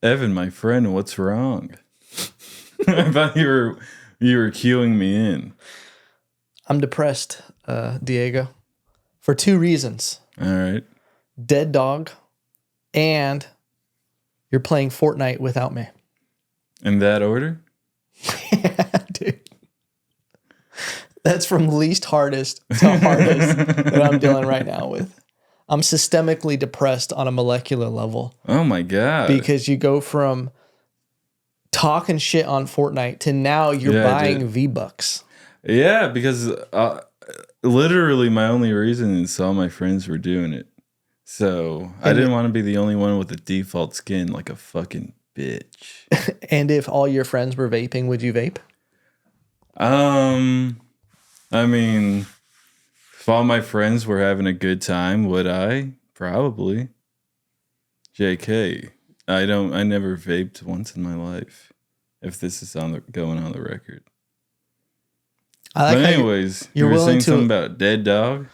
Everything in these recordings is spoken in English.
Evan, my friend, what's wrong? I thought you were cueing me in. I'm depressed, Diego, for two reasons. All right. Dead dog, and you're playing Fortnite without me. In that order? Yeah, dude. That's from least hardest to hardest that I'm dealing right now with. I'm systemically depressed on a molecular level. Oh my God. Because you go from talking shit on Fortnite to now you're buying V-Bucks. Yeah, because literally my only reason is all my friends were doing it. So I didn't want to be the only one with a default skin like a fucking bitch. And if all your friends were vaping, would you vape? I mean, if all my friends were having a good time, would I? Probably. JK. I never vaped once in my life. If this is going on the record. I like but anyways, you were saying something about dead dog?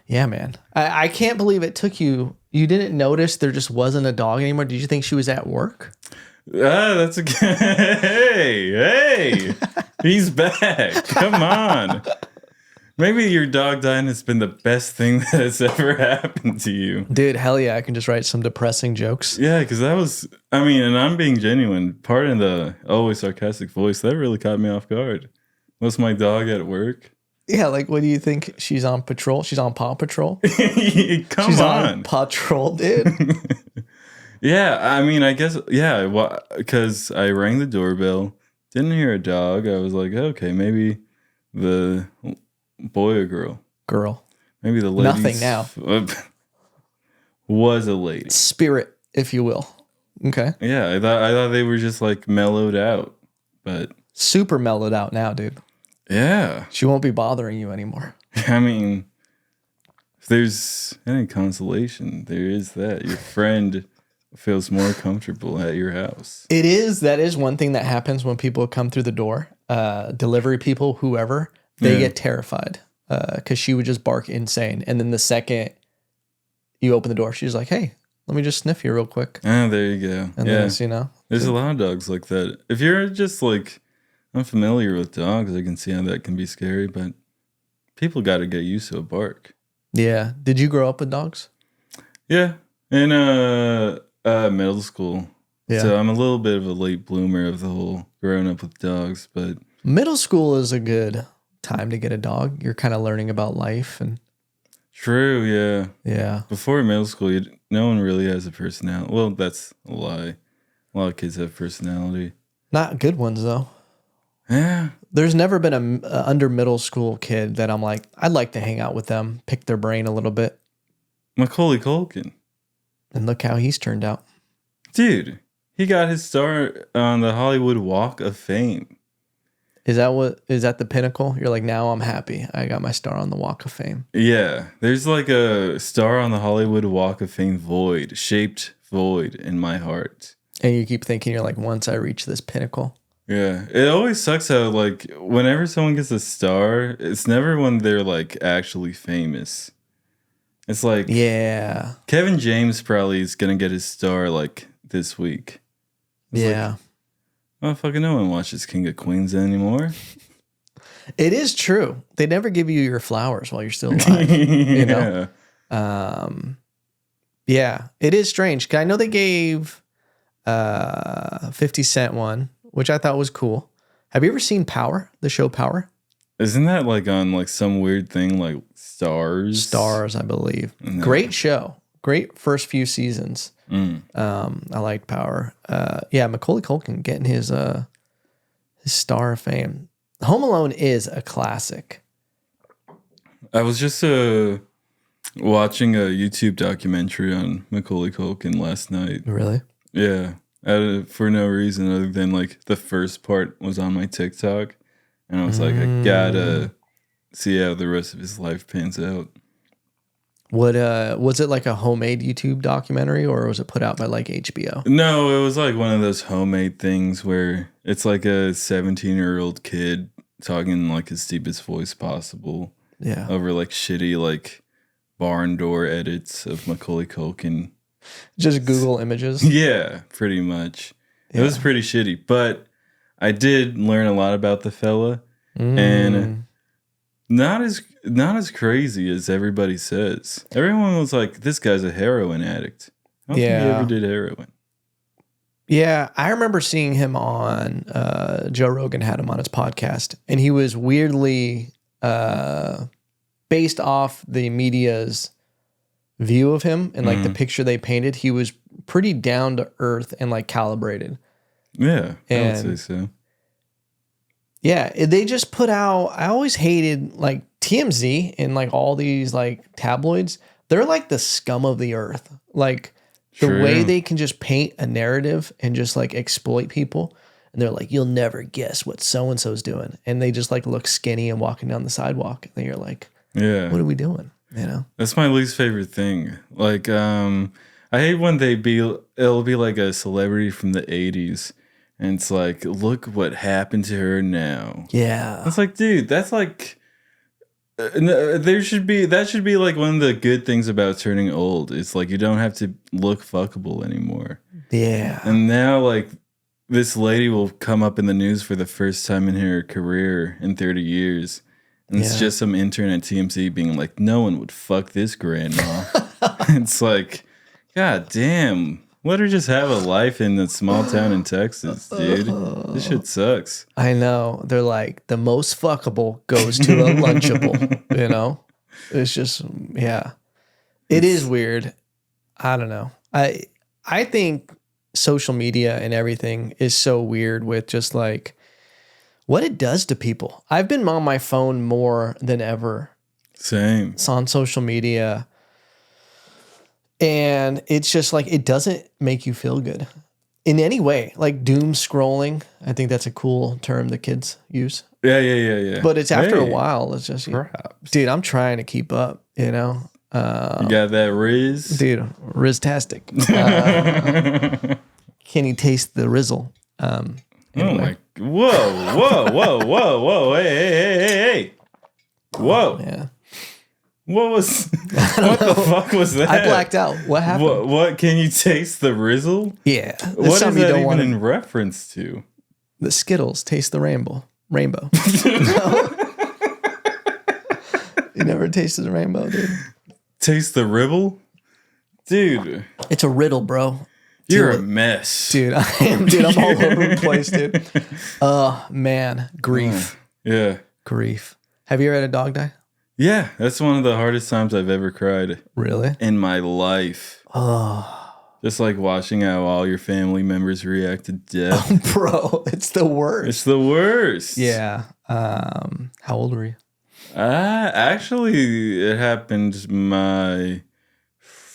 Yeah, man. I can't believe it took you. You didn't notice there just wasn't a dog anymore. Did you think she was at work? That's a hey, he's back. Come on. Maybe your dog dying has been the best thing that has ever happened to you. Dude, hell yeah. I can just write some depressing jokes. Yeah, because that was, and I'm being genuine. Part of the always sarcastic voice, that really caught me off guard. Was my dog at work? Yeah, like, what do you think? She's on patrol? She's on Paw Patrol? She's on patrol, dude. Yeah, I guess, yeah, because I rang the doorbell, didn't hear a dog. I was like, okay, maybe the boy or girl? Girl. Maybe the lady. Nothing now. Was a lady. Spirit, if you will. Okay. Yeah, I thought they were just like mellowed out, but super mellowed out now, dude. Yeah. She won't be bothering you anymore. I mean, if there's any consolation, there is that. Your friend feels more comfortable at your house. It is. That is one thing that happens when people come through the door. Delivery people, whoever, they get terrified because she would just bark insane. And then the second you open the door, she's like, hey, let me just sniff you real quick. Oh, there you go. And yeah. then, There's a lot of dogs like that. If you're just like unfamiliar with dogs, I can see how that can be scary, but people got to get used to a bark. Yeah. Did you grow up with dogs? Yeah. In middle school. Yeah. So I'm a little bit of a late bloomer of the whole growing up with dogs, but middle school is a good time to get a dog. You're kind of learning about life and true, yeah. Yeah. Before middle school, no one really has a personality. Well, that's a lie. A lot of kids have personality. Not good ones, though. Yeah. There's never been a under middle school kid that I'm like, I'd like to hang out with them, pick their brain a little bit. Macaulay Culkin. And look how he's turned out. Dude, he got his star on the Hollywood Walk of Fame. Is that the pinnacle? You're like, now I'm happy. I got my star on the Walk of Fame. Yeah. There's like a star on the Hollywood Walk of Fame shaped void in my heart. And you keep thinking, you're like, once I reach this pinnacle. Yeah. It always sucks how, like, whenever someone gets a star, it's never when they're, like, actually famous. It's like... Yeah. Kevin James probably is going to get his star, like, this week. It's yeah. Like, fucking no one watches King of Queens anymore. It is true. They never give you your flowers while you're still alive. You know? Yeah. It is strange. I know they gave 50 Cent one, which I thought was cool. Have you ever seen Power, the show Power? Isn't that like on like some weird thing like Stars? Stars, I believe. No. Great show. Great first few seasons. I liked Power. Yeah, Macaulay Culkin getting his star of fame. Home Alone is a classic. I was just watching a YouTube documentary on Macaulay Culkin last night. Really? Yeah. For no reason other than like the first part was on my TikTok. And I was like, I gotta see how the rest of his life pans out. What was it like a homemade YouTube documentary or was it put out by like HBO? No, it was like one of those homemade things where it's like a 17-year-old kid talking in like his deepest voice possible. Yeah. Over like shitty like barn door edits of Macaulay Culkin Just Google images. Yeah, pretty much. It was pretty shitty, but I did learn a lot about the fella, and not as crazy as everybody says. Everyone was like, "This guy's a heroin addict." I don't think he ever did heroin. Yeah, I remember seeing him on Joe Rogan had him on his podcast, and he was weirdly based off the media's view of him and like the picture they painted. He was pretty down to earth and like calibrated. Yeah, I would say so. Yeah, they just put out. I always hated like TMZ and like all these like tabloids. They're like the scum of the earth. Like the way they can just paint a narrative and just like exploit people. And they're like, you'll never guess what so and so's doing, and they just like look skinny and walking down the sidewalk. And then you're like, yeah, what are we doing? You know, that's my least favorite thing. Like, I hate when it'll be like a celebrity from the 80s. And it's like, look what happened to her now. Yeah. It's like, dude, that's like, that should be like one of the good things about turning old. It's like, you don't have to look fuckable anymore. Yeah. And now, like, this lady will come up in the news for the first time in her career in 30 years. And it's just some intern at TMZ being like, no one would fuck this grandma. It's like, God damn. Let her just have a life in a small town in Texas, dude. This shit sucks. I know. They're like, the most fuckable goes to a Lunchable, you know? It's just, yeah. It is weird. I don't know. I think social media and everything is so weird with just like what it does to people. I've been on my phone more than ever. Same. It's on social media. And it's just like, it doesn't make you feel good in any way. Like doom scrolling. I think that's a cool term the kids use. Yeah. But it's after a while, it's just, perhaps. Dude, I'm trying to keep up, you know? You got that Riz? Dude, Riz-tastic. Can you taste the Rizzle? Anyway. Oh my, whoa. Hey. Whoa. Yeah. What the fuck was that? I blacked out. What happened? What can you taste the Rizzle? Yeah. What is that even in reference to? The Skittles taste the rainbow. No. You never tasted the rainbow, dude. Taste the ribble? Dude. It's a riddle, bro. You're a mess. Dude, I am. Dude, I'm all over the place, dude. Man. Grief. Yeah. Grief. Have you ever had a dog die? Yeah, that's one of the hardest times I've ever cried. Really? In my life. Oh. Just like watching how all your family members react to death. Oh, bro, it's the worst. It's the worst. Yeah. How old were you? Actually, it happened my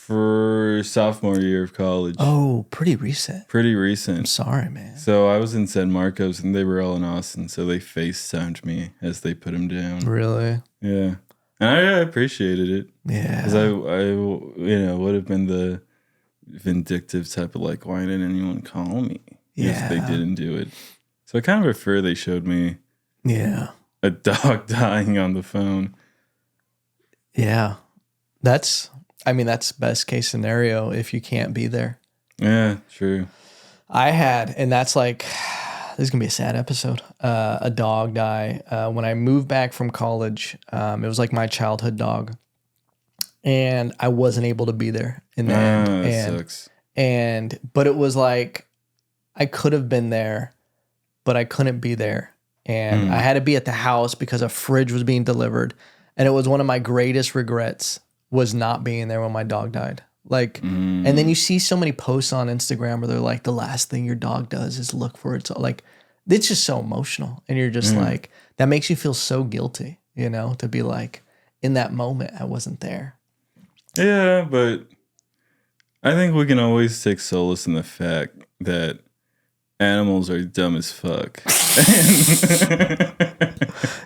sophomore year of college. Oh, pretty recent. I'm sorry, man. So I was in San Marcos and they were all in Austin, so they FaceTimed me as they put him down. Really? Yeah. And I appreciated it. Yeah. Because I would have been the vindictive type of like, why didn't anyone call me? Yeah. If they didn't do it. So I kind of prefer they showed me a dog dying on the phone. Yeah. That's best case scenario if you can't be there. Yeah, true. And that's like, this is going to be a sad episode. A dog die. When I moved back from college, it was like my childhood dog. And I wasn't able to be there in the end. That sucks. But it was like, I could have been there, but I couldn't be there. And I had to be at the house because a fridge was being delivered. And it was one of my greatest regrets was not being there when my dog died. Like, and then you see so many posts on Instagram where they're like, the last thing your dog does is look for it. So like, it's just so emotional. And you're just like, that makes you feel so guilty, you know, to be like, in that moment, I wasn't there. Yeah, but I think we can always take solace in the fact that animals are dumb as fuck.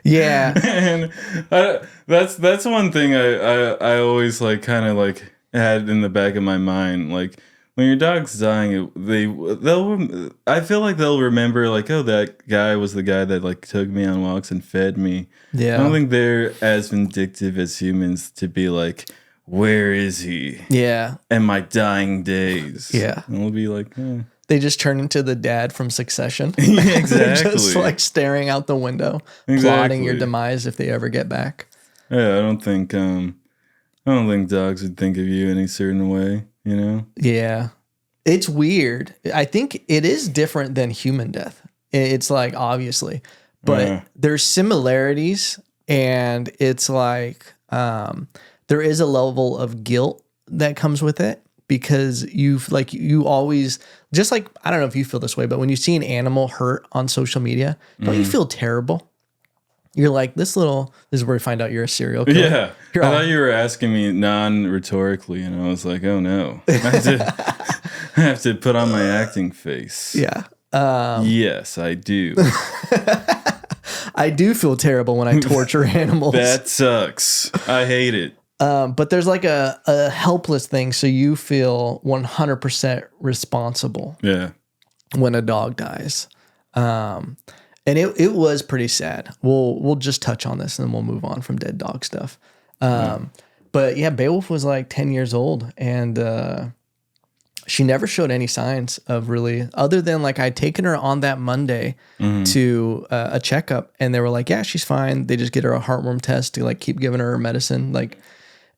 Yeah. And that's one thing I always like kind of like had in the back of my mind. Like when your dog's dying, I feel like they'll remember like, oh, that guy was the guy that like took me on walks and fed me. Yeah. I don't think they're as vindictive as humans to be like, where is he? Yeah. In my dying days. Yeah. And we'll be like, They just turn into the dad from Succession. Yeah, exactly. They're just like staring out the window, plotting your demise if they ever get back. Yeah, I don't think dogs would think of you any certain way, you know? Yeah. It's weird. I think it is different than human death. It's like, obviously, but there's similarities, and it's like there is a level of guilt that comes with it, because you always, just like, I don't know if you feel this way, but when you see an animal hurt on social media, don't you feel terrible? You're like, this is where we find out you're a serial killer. Yeah. I thought you were asking me non-rhetorically, and I was like, oh no. I have to put on my acting face. Yeah. Yes, I do. I do feel terrible when I torture animals. That sucks. I hate it. But there's like a helpless thing. So you feel 100% responsible. Yeah. When a dog dies. And it was pretty sad. We'll just touch on this and then we'll move on from dead dog stuff. But yeah, Beowulf was like 10 years old, and she never showed any signs of really, other than like I'd taken her on that Monday to a checkup, and they were like, yeah, she's fine. They just get her a heartworm test to like keep giving her medicine.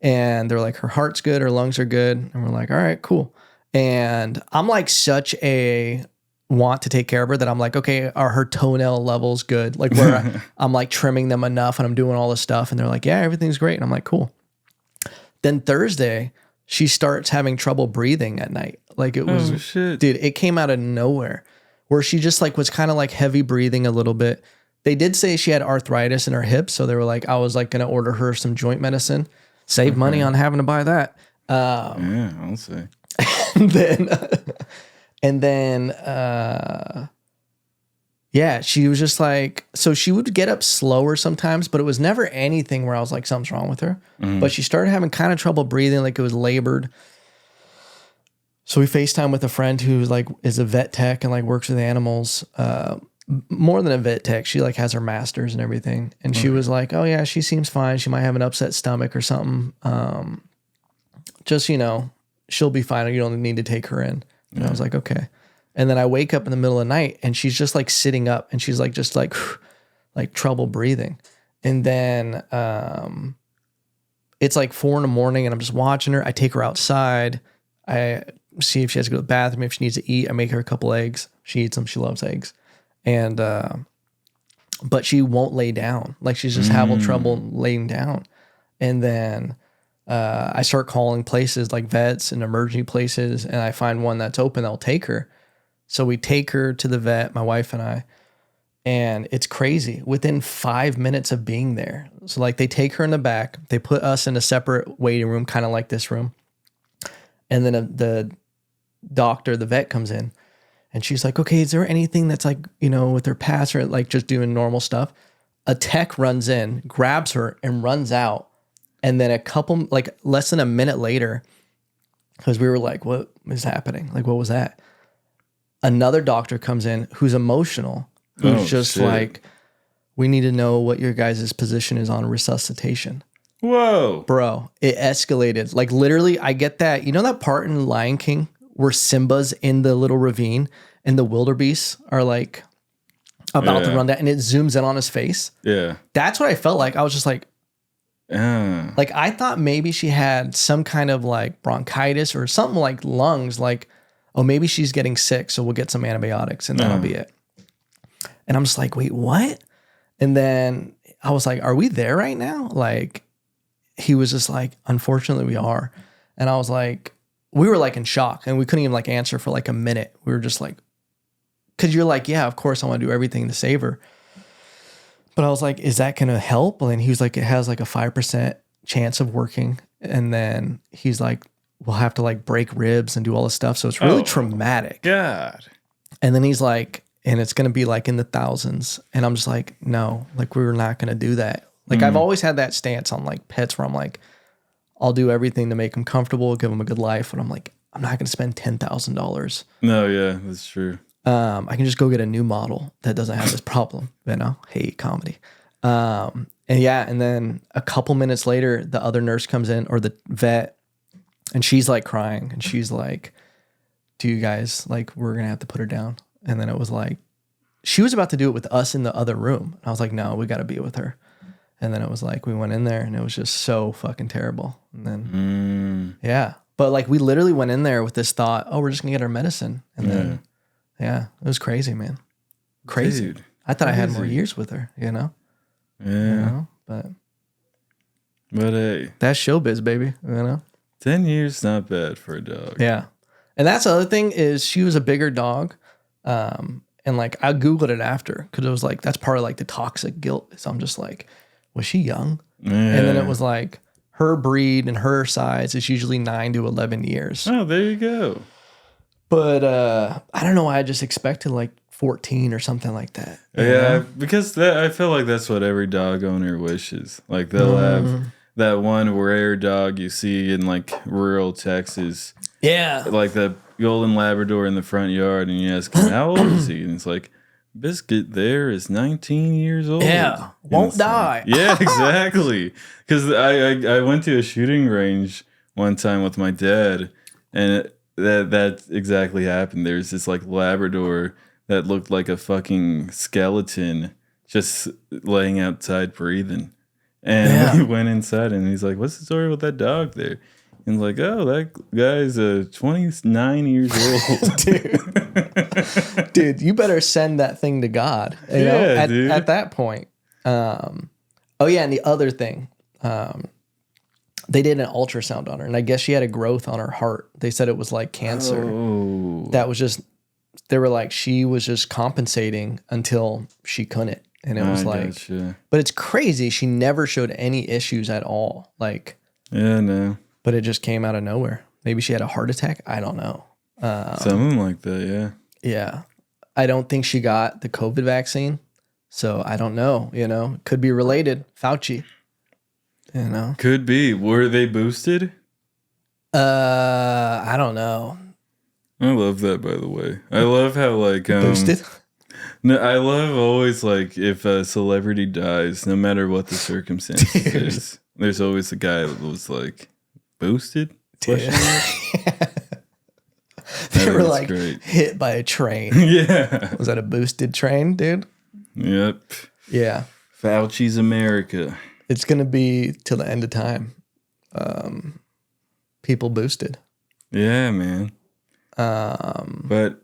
And they're like, her heart's good, her lungs are good. And we're like, all right, cool. And I'm like such a want to take care of her that I'm like, okay, are her toenail levels good? Like where I'm like trimming them enough and I'm doing all this stuff. And they're like, yeah, everything's great. And I'm like, cool. Then Thursday, she starts having trouble breathing at night. Like it was, dude, it came out of nowhere, where she just like was kind of like heavy breathing a little bit. They did say she had arthritis in her hips. So they were like, I was like going to order her some joint medicine, save money on having to buy that. Yeah, I'll say. And then, yeah, she was just like, so she would get up slower sometimes, but it was never anything where I was like, something's wrong with her. But she started having kind of trouble breathing, like it was labored. So we FaceTime with a friend who's like, is a vet tech and like works with animals. More than a vet tech, she like has her master's and everything. And she was like, oh yeah, she seems fine. She might have an upset stomach or something. Just, she'll be fine. You don't need to take her in. And I was like, okay. And then I wake up in the middle of the night and she's just like sitting up and she's like, just like trouble breathing. And then it's like 4 a.m. and I'm just watching her. I take her outside. I see if she has to go to the bathroom, if she needs to eat. I make her a couple eggs. She eats them. She loves eggs. And, but she won't lay down. Like she's just having trouble laying down. And then I start calling places like vets and emergency places, and I find one that's open that'll take her. So we take her to the vet, my wife and I, and it's crazy. Within 5 minutes of being there, so like they take her in the back, they put us in a separate waiting room, kind of like this room, and then the doctor, the vet, comes in, and she's like, "Okay, is there anything that's like with her past or like just doing normal stuff?" A tech runs in, grabs her, and runs out. And then a couple, like less than a minute later, because we were like, what is happening? Like, what was that? Another doctor comes in who's emotional, who's like, we need to know what your guys' position is on resuscitation. Whoa. Bro, it escalated. Like literally, I get that. You know that part in Lion King where Simba's in the little ravine and the wildebeests are like about to run down and it zooms in on his face? Yeah. That's what I felt like. I was just like, like I thought maybe she had some kind of like bronchitis or something like lungs, like, oh, maybe she's getting sick, so we'll get some antibiotics and that'll be it. And I'm just like, wait, what? And then I was like, are we there right now? Like he was just like, unfortunately we are. And I was like, we were like in shock and we couldn't even like answer for like a minute. We were just like, cause you're like, yeah, of course I want to do everything to save her. But I was like, is that going to help? And he was like, it has like a 5% chance of working. And then he's like, we'll have to like break ribs and do all this stuff. So it's really traumatic. God. And then he's like, and it's going to be like in the thousands. And I'm just like, no, like we were not going to do that. Like I've always had that stance on like pets where I'm like, I'll do everything to make them comfortable, give them a good life. But I'm like, I'm not going to spend $10,000. No, yeah, that's true. I can just go get a new model that doesn't have this problem, hate comedy. And And yeah, and then a couple minutes later, the other nurse comes in, or the vet, and she's like crying, and she's like, do you guys, like, we're gonna have to put her down. And then it was like, she was about to do it with us in the other room. And I was like, no, we gotta be with her. And then it was like, we went in there and it was just so fucking terrible. And then, yeah. But like, we literally went in there with this thought, oh, we're just gonna get our medicine. And then, yeah, it was crazy, man. Crazy. Dude, I thought I had more years with her, you know? Yeah. You know? But hey, that's showbiz, baby, you know? 10 years, not bad for a dog. Yeah. And that's the other thing is she was a bigger dog. And like, I Googled it after because it was like, that's part of like the toxic guilt. So I'm just like, was she young? Yeah. And then it was like, her breed and her size is usually 9 to 11 years. Oh, there you go. But I don't know why I just expected like 14 or something like that. Yeah, because I feel like that's what every dog owner wishes. Like they'll have that one rare dog you see in like rural Texas. Yeah. Like the golden Labrador in the front yard, and you ask him, how old is he? And it's like, Biscuit there is 19 years old. Yeah. Won't die. Yeah, exactly. Because I went to a shooting range one time with my dad, and that exactly happened. There's this like Labrador that looked like a fucking skeleton just laying outside breathing. And we went inside, and he's like, what's the story with that dog there? And like, oh, that guy's 29 years old. Dude, you better send that thing to God. You know, at that point. Oh, yeah, and the other thing, they did an ultrasound on her, and I guess she had a growth on her heart. They said it was like cancer. Oh. That was just, they were like, she was just compensating until she couldn't. And it was like, gotcha. But it's crazy. She never showed any issues at all. Like, yeah, no. But it just came out of nowhere. Maybe she had a heart attack. I don't know. Something like that, yeah. Yeah. I don't think she got the COVID vaccine. So I don't know, you know. Could be related. Fauci. You know. Could be. Were they boosted? I don't know. I love that, by the way. I love how like boosted? No, I love always like if a celebrity dies, no matter what the circumstances is, there's always a guy that was like boosted. They were like hit by a train. Yeah. Was that a boosted train, dude? Yep. Yeah. Fauci's America. It's gonna be till the end of time. People boosted. Yeah, man. But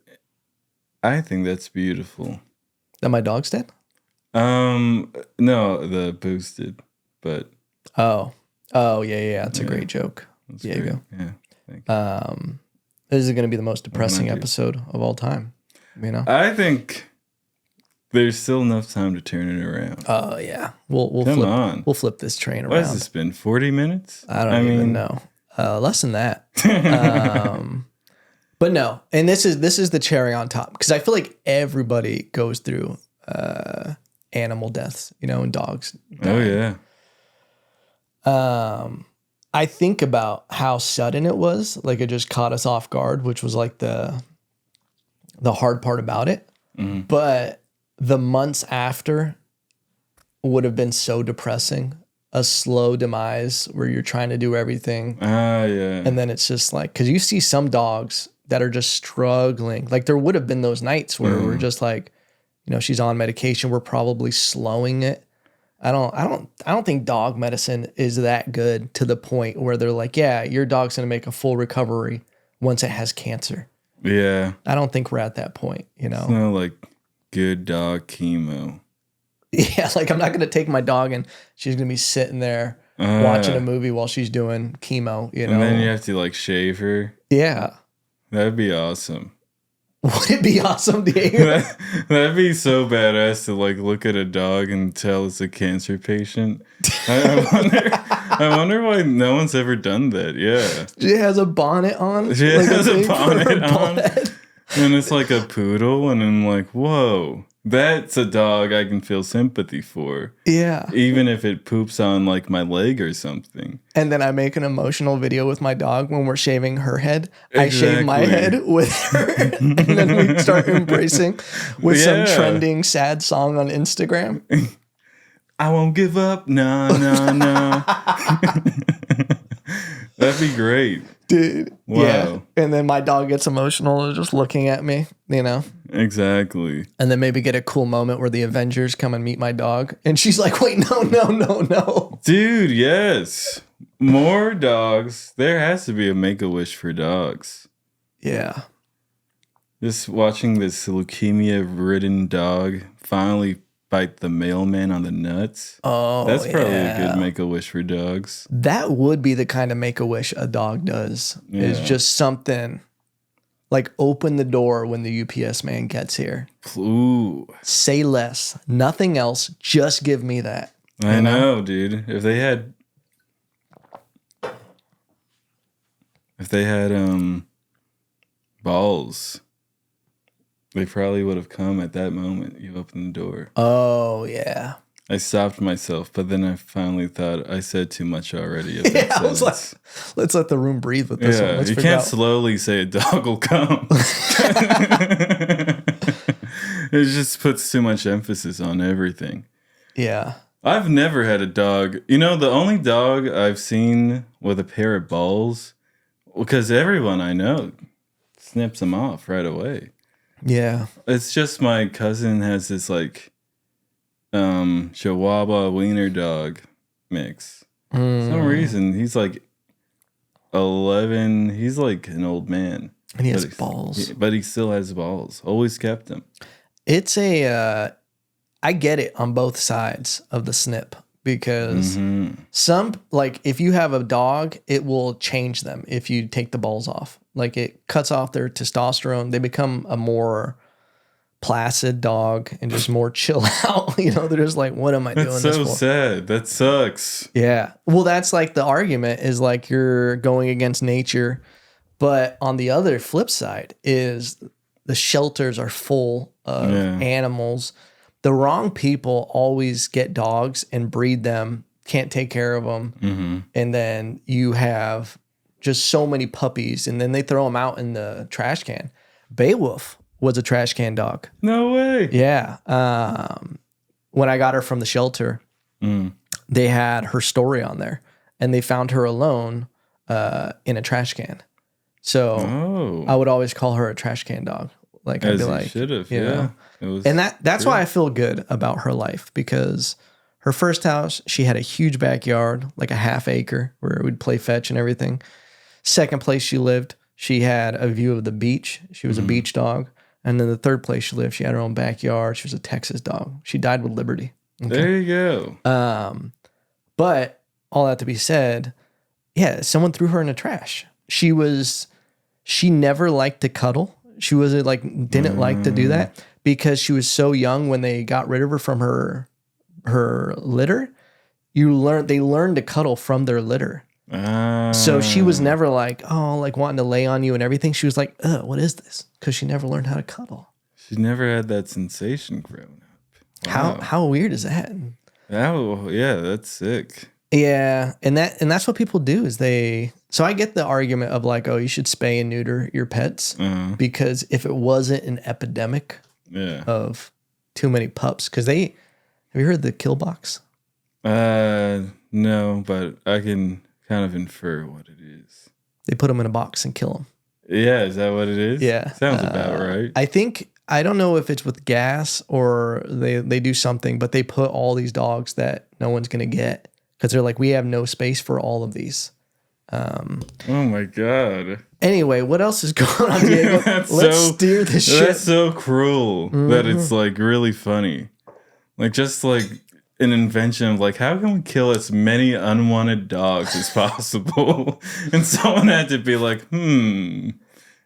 I think that's beautiful. That my dog's dead? No, the boosted, but yeah, it's a great joke. Diego. Yeah, thank you. This is going to be the most depressing episode of all time. You know, I think there's still enough time to turn it around. Oh yeah, we'll Come flip. on. We'll flip this train around. What has this been? 40 minutes? I don't even know. Less than that. But no, and this is the cherry on top because I feel like everybody goes through animal deaths, you know, and dogs dying. Oh yeah. I think about how sudden it was, like it just caught us off guard, which was like the hard part about it. Mm-hmm. But the months after would have been so depressing. A slow demise where you're trying to do everything. Yeah. And then it's just like, because you see some dogs that are just struggling. Like there would have been those nights where we're just like, you know, she's on medication. We're probably slowing it. I don't think dog medicine is that good to the point where they're like, yeah, your dog's going to make a full recovery once it has cancer. Yeah. I don't think we're at that point, you know? It's not like good dog chemo. Yeah, like I'm not going to take my dog and she's going to be sitting there watching a movie while she's doing chemo, you know? And then you have to like shave her. Yeah. That'd be awesome. Would it be awesome, Diego? That'd be so badass to like look at a dog and tell it's a cancer patient. I wonder why no one's ever done that. Yeah. She has a bonnet on. She has a bonnet on. And it's like a poodle. And I'm like, whoa. That's a dog I can feel sympathy for. Yeah. Even if it poops on like my leg or something. And then I make an emotional video with my dog when we're shaving her head. Exactly. I shave my head with her. And then we start embracing with some trending sad song on Instagram. I won't give up. No, no, no. That'd be great. Dude. Wow. Yeah. And then my dog gets emotional just looking at me, you know? Exactly. And then maybe get a cool moment where the Avengers come and meet my dog. And she's like, wait, no, no, no, no. Dude, yes. More dogs. There has to be a Make-A-Wish for dogs. Yeah. Just watching this leukemia-ridden dog finally bite the mailman on the nuts. Oh, that's probably a good Make-A-Wish for dogs. That would be the kind of Make-A-Wish a dog does. Yeah. Is just something like open the door when the UPS man gets here. Ooh. Say less. Nothing else. Just give me that. I know, dude. If they had balls, they probably would have come at that moment. You opened the door. Oh, yeah. I stopped myself, but then I finally thought I said too much already. Yeah, I was like, let's let the room breathe with this one. Let's you can't slowly say a dog will come. It just puts too much emphasis on everything. Yeah. I've never had a dog. You know, the only dog I've seen with a pair of balls, because everyone I know snips them off right away. Yeah. It's just my cousin has this like Chihuahua wiener dog mix. For some reason, he's like 11. He's like an old man. And he has balls. But he still has balls. Always kept them. It's I get it on both sides of the snip because some, like if you have a dog, it will change them if you take the balls off. Like it cuts off their testosterone. They become a more placid dog and just more chill out. You know, they're just like, what am I doing this for? That's so sad. That sucks. Yeah. Well, that's like the argument is like you're going against nature. But on the other flip side is the shelters are full of animals. The wrong people always get dogs and breed them, can't take care of them. And then you have just so many puppies and then they throw them out in the trash can. Beowulf was a trash can dog. No way. Yeah. When I got her from the shelter, they had her story on there and they found her alone in a trash can. So I would always call her a trash can dog. Like I'd be like, should have, you know. And that's why I feel good about her life because her first house, she had a huge backyard, like a half acre where we'd play fetch and everything. Second place she lived, she had a view of the beach. She was a beach dog. And then the third place she lived, she had her own backyard. She was a Texas dog. She died with Liberty. Okay? There you go. But all that to be said, yeah, someone threw her in the trash. She never liked to cuddle. She was like, didn't like to do that because she was so young when they got rid of her from her litter. They learned to cuddle from their litter. So she was never like, oh, like wanting to lay on you and everything. She was like, ugh, what is this? Because she never learned how to cuddle. She never had that sensation growing up. Wow. How weird is that? Oh, yeah, that's sick. Yeah, and that's what people do is so I get the argument of like, oh, you should spay and neuter your pets because if it wasn't an epidemic of too many pups, because have you heard the kill box? No, but I can kind of infer what it is. They put them in a box and kill them. Yeah, is that what it is? Yeah. Sounds about right. I don't know if it's with gas or they do something, but they put all these dogs that no one's going to get because they're like, we have no space for all of these. Oh my God. Anyway, what else is going on, Diego? Let's steer this shit. That's so cruel that it's like really funny. Like just like an invention of like, how can we kill as many unwanted dogs as possible? And someone had to be like,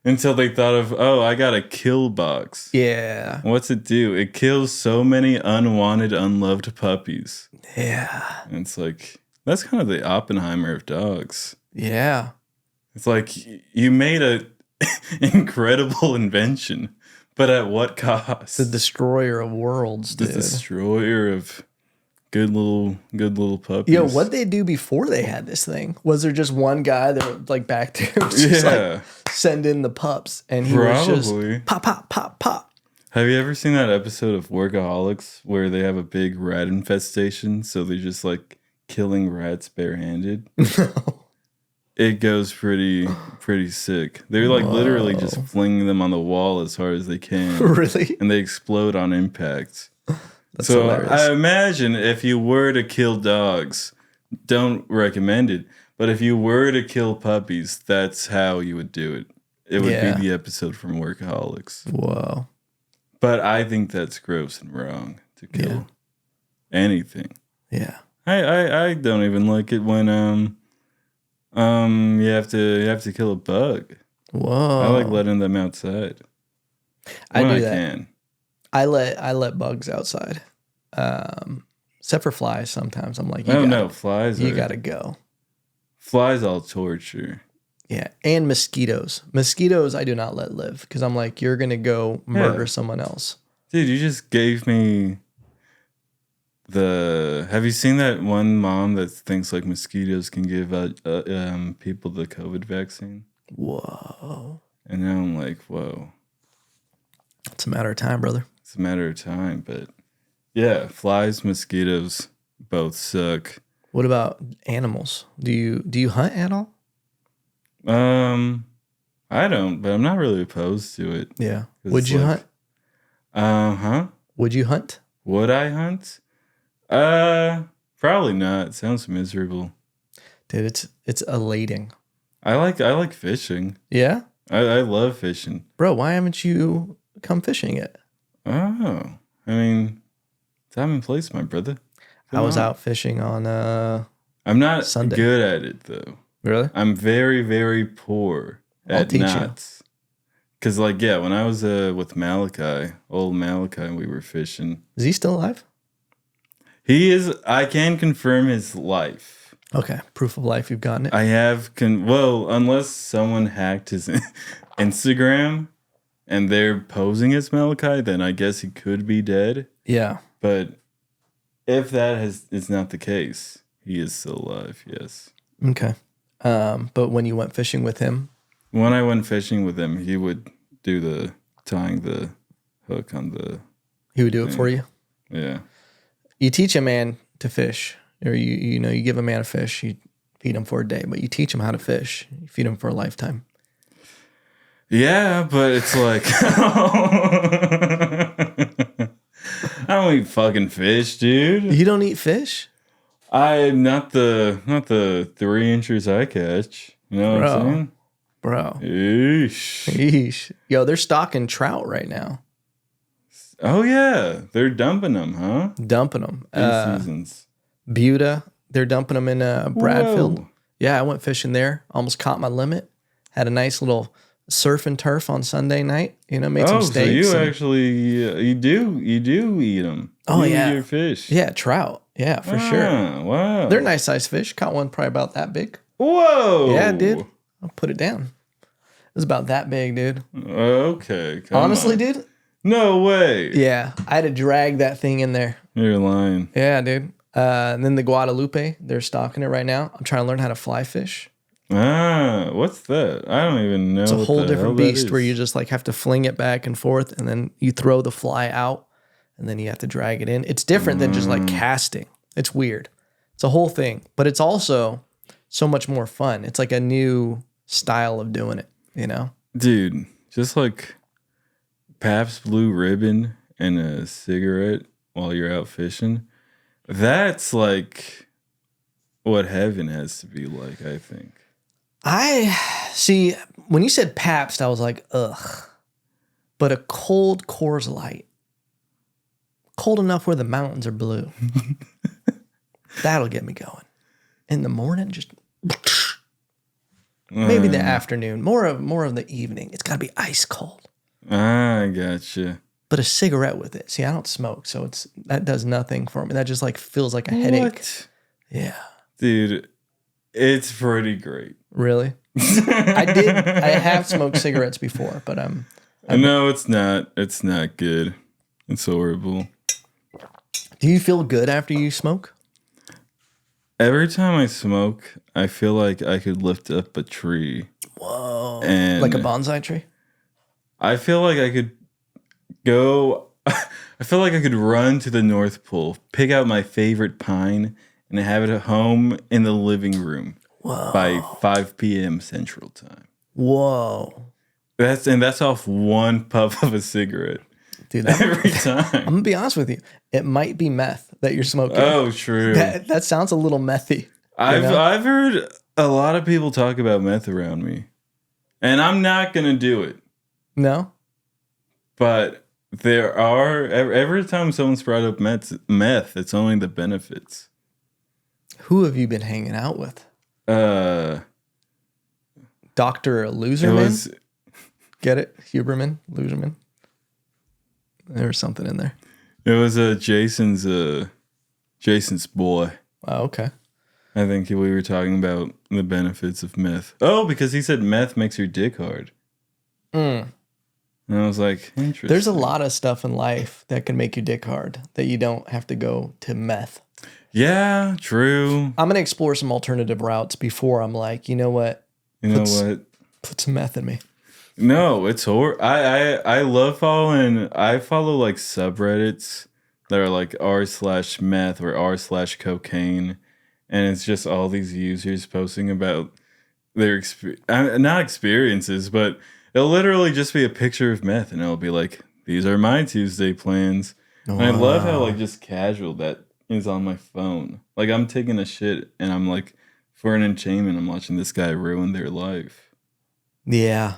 until they thought of, oh, I got a kill box. Yeah. What's it do? It kills so many unwanted, unloved puppies. Yeah. And it's like, that's kind of the Oppenheimer of dogs. Yeah. It's like you made a incredible invention, but at what cost? The destroyer of worlds, dude. The destroyer of good little puppies. Yo, what'd they do before they had this thing? Was there just one guy that was like back there just like send in the pups and he was just pop, pop, pop, pop. Have you ever seen that episode of Workaholics where they have a big rat infestation, so they're just like killing rats barehanded? It goes pretty sick. They're like literally just flinging them on the wall as hard as they can. Really? And they explode on impact. That's So hilarious. I imagine if you were to kill dogs, don't recommend it. But if you were to kill puppies, that's how you would do it. It would Yeah. be the episode from Workaholics. Whoa. But I think that's gross and wrong to kill anything. Yeah. I don't even like it when you have to kill a bug. Whoa. I like letting them outside. I When do that. can. I let bugs outside. Except for flies sometimes. I'm like, flies. you gotta go. Flies all torture. Yeah. And mosquitoes. Mosquitoes I do not let live because I'm like, you're gonna go murder someone else. Dude, you just gave me have you seen that one mom that thinks like mosquitoes can give people the COVID vaccine? Whoa. And now I'm like, whoa. It's a matter of time, brother. It's a matter of time, but yeah, flies, mosquitoes, both suck. What about animals? Do you hunt at all? I don't, but I'm not really opposed to it. Yeah. Would you hunt? Would you hunt? Would I hunt? Probably not. Sounds miserable. Dude, it's elating. I like fishing. Yeah? I love fishing. Bro, why haven't you come fishing yet? Oh, I mean, time and place, my brother. I was out fishing on I'm not Sunday. good at it though. Really? I'm very, very poor I'll at teach you. knots. Cause like when I was with old Malachi, we were fishing. Is he still alive? He is. I can confirm his life. Okay, proof of life. You've gotten it. I have. Unless someone hacked his Instagram and they're posing as Malachi, then I guess he could be dead. Yeah. But if that is not the case, he is still alive. Yes. Okay. But when you went fishing with him, when I went fishing with him, he would do the tying the hook on the. he would do it for you. Yeah. You teach a man to fish, or you give a man a fish, you feed him for a day, but you teach him how to fish. You feed him for a lifetime. Yeah, but it's like I don't eat fucking fish, dude. You don't eat fish? I'm not the 3 inches I catch. You know what I'm saying? Bro. Eesh. Eesh. Yo, they're stocking trout right now. Oh yeah, they're dumping them, huh? Dumping them. These seasons. Buda, they're dumping them in Bradfield. Whoa. Yeah, I went fishing there. Almost caught my limit. Had a nice little surf and turf on Sunday night. Made some steaks. So you actually you do eat them. Oh, you yeah. eat your fish. Yeah, trout. Yeah, for sure. Wow. They're nice sized fish. Caught one probably about that big. Whoa. Yeah, dude. I'll put it down. It was about that big, dude. Okay. Honestly, dude. No way. Yeah, I had to drag that thing in there. You're lying. Yeah, dude. And then the Guadalupe, they're stocking it right now. I'm trying to learn how to fly fish. What's that? I don't even know. It's a what whole the different hell that beast is. where you just like have to fling it back and forth, and then you throw the fly out, and then you have to drag it in. It's different than just like casting. It's weird. It's a whole thing, but it's also so much more fun. It's like a new style of doing it, Dude, just like Pabst Blue Ribbon and a cigarette while you're out fishing. That's like what heaven has to be like, I think. I see when you said Pabst, I was like, ugh. But a cold Coors Light, cold enough where the mountains are blue, that'll get me going. In the morning, just maybe the afternoon, more of the evening. It's got to be ice cold. I gotcha. But a cigarette with it. See, I don't smoke, so that does nothing for me. That just like feels like a headache. What? Yeah. Dude, it's pretty great. Really? I have smoked cigarettes before, but No, it's not. It's not good. It's horrible. do you feel good after you smoke? Every time I smoke, I feel like I could lift up a tree. Whoa. And Like a bonsai tree? I feel like I could go. I feel like I could run to the North Pole, pick out my favorite pine, and have it at home in the living room by 5 p.m. Central Time. Whoa. That's off one puff of a cigarette. Dude, Every I'm time. gonna be honest with you. It might be meth that you're smoking. Oh, true. That sounds a little methy. I've heard a lot of people talk about meth around me, and I'm not gonna do it. No? But there are every time someone's brought up meth, it's only the benefits. Who have you been hanging out with? Dr. It Loserman? was Get it? Huberman? Loserman? There was something in there. Jason's boy. Oh, okay. I think we were talking about the benefits of meth. Oh, because he said meth makes your dick hard. And I was like, interesting. There's a lot of stuff in life that can make your dick hard that you don't have to go to meth. Yeah, true. I'm going to explore some alternative routes before I'm like, you know what? Put some meth in me. No, it's horrible. I love following. I follow like subreddits that are like r/meth or r/cocaine, and it's just all these users posting about their not experiences, but it'll literally just be a picture of meth, and it'll be like, "These are my Tuesday plans." Wow. And I love how like just casual that is on my phone. Like I'm taking a shit, and I'm like, for an entertainment, I'm watching this guy ruin their life. Yeah.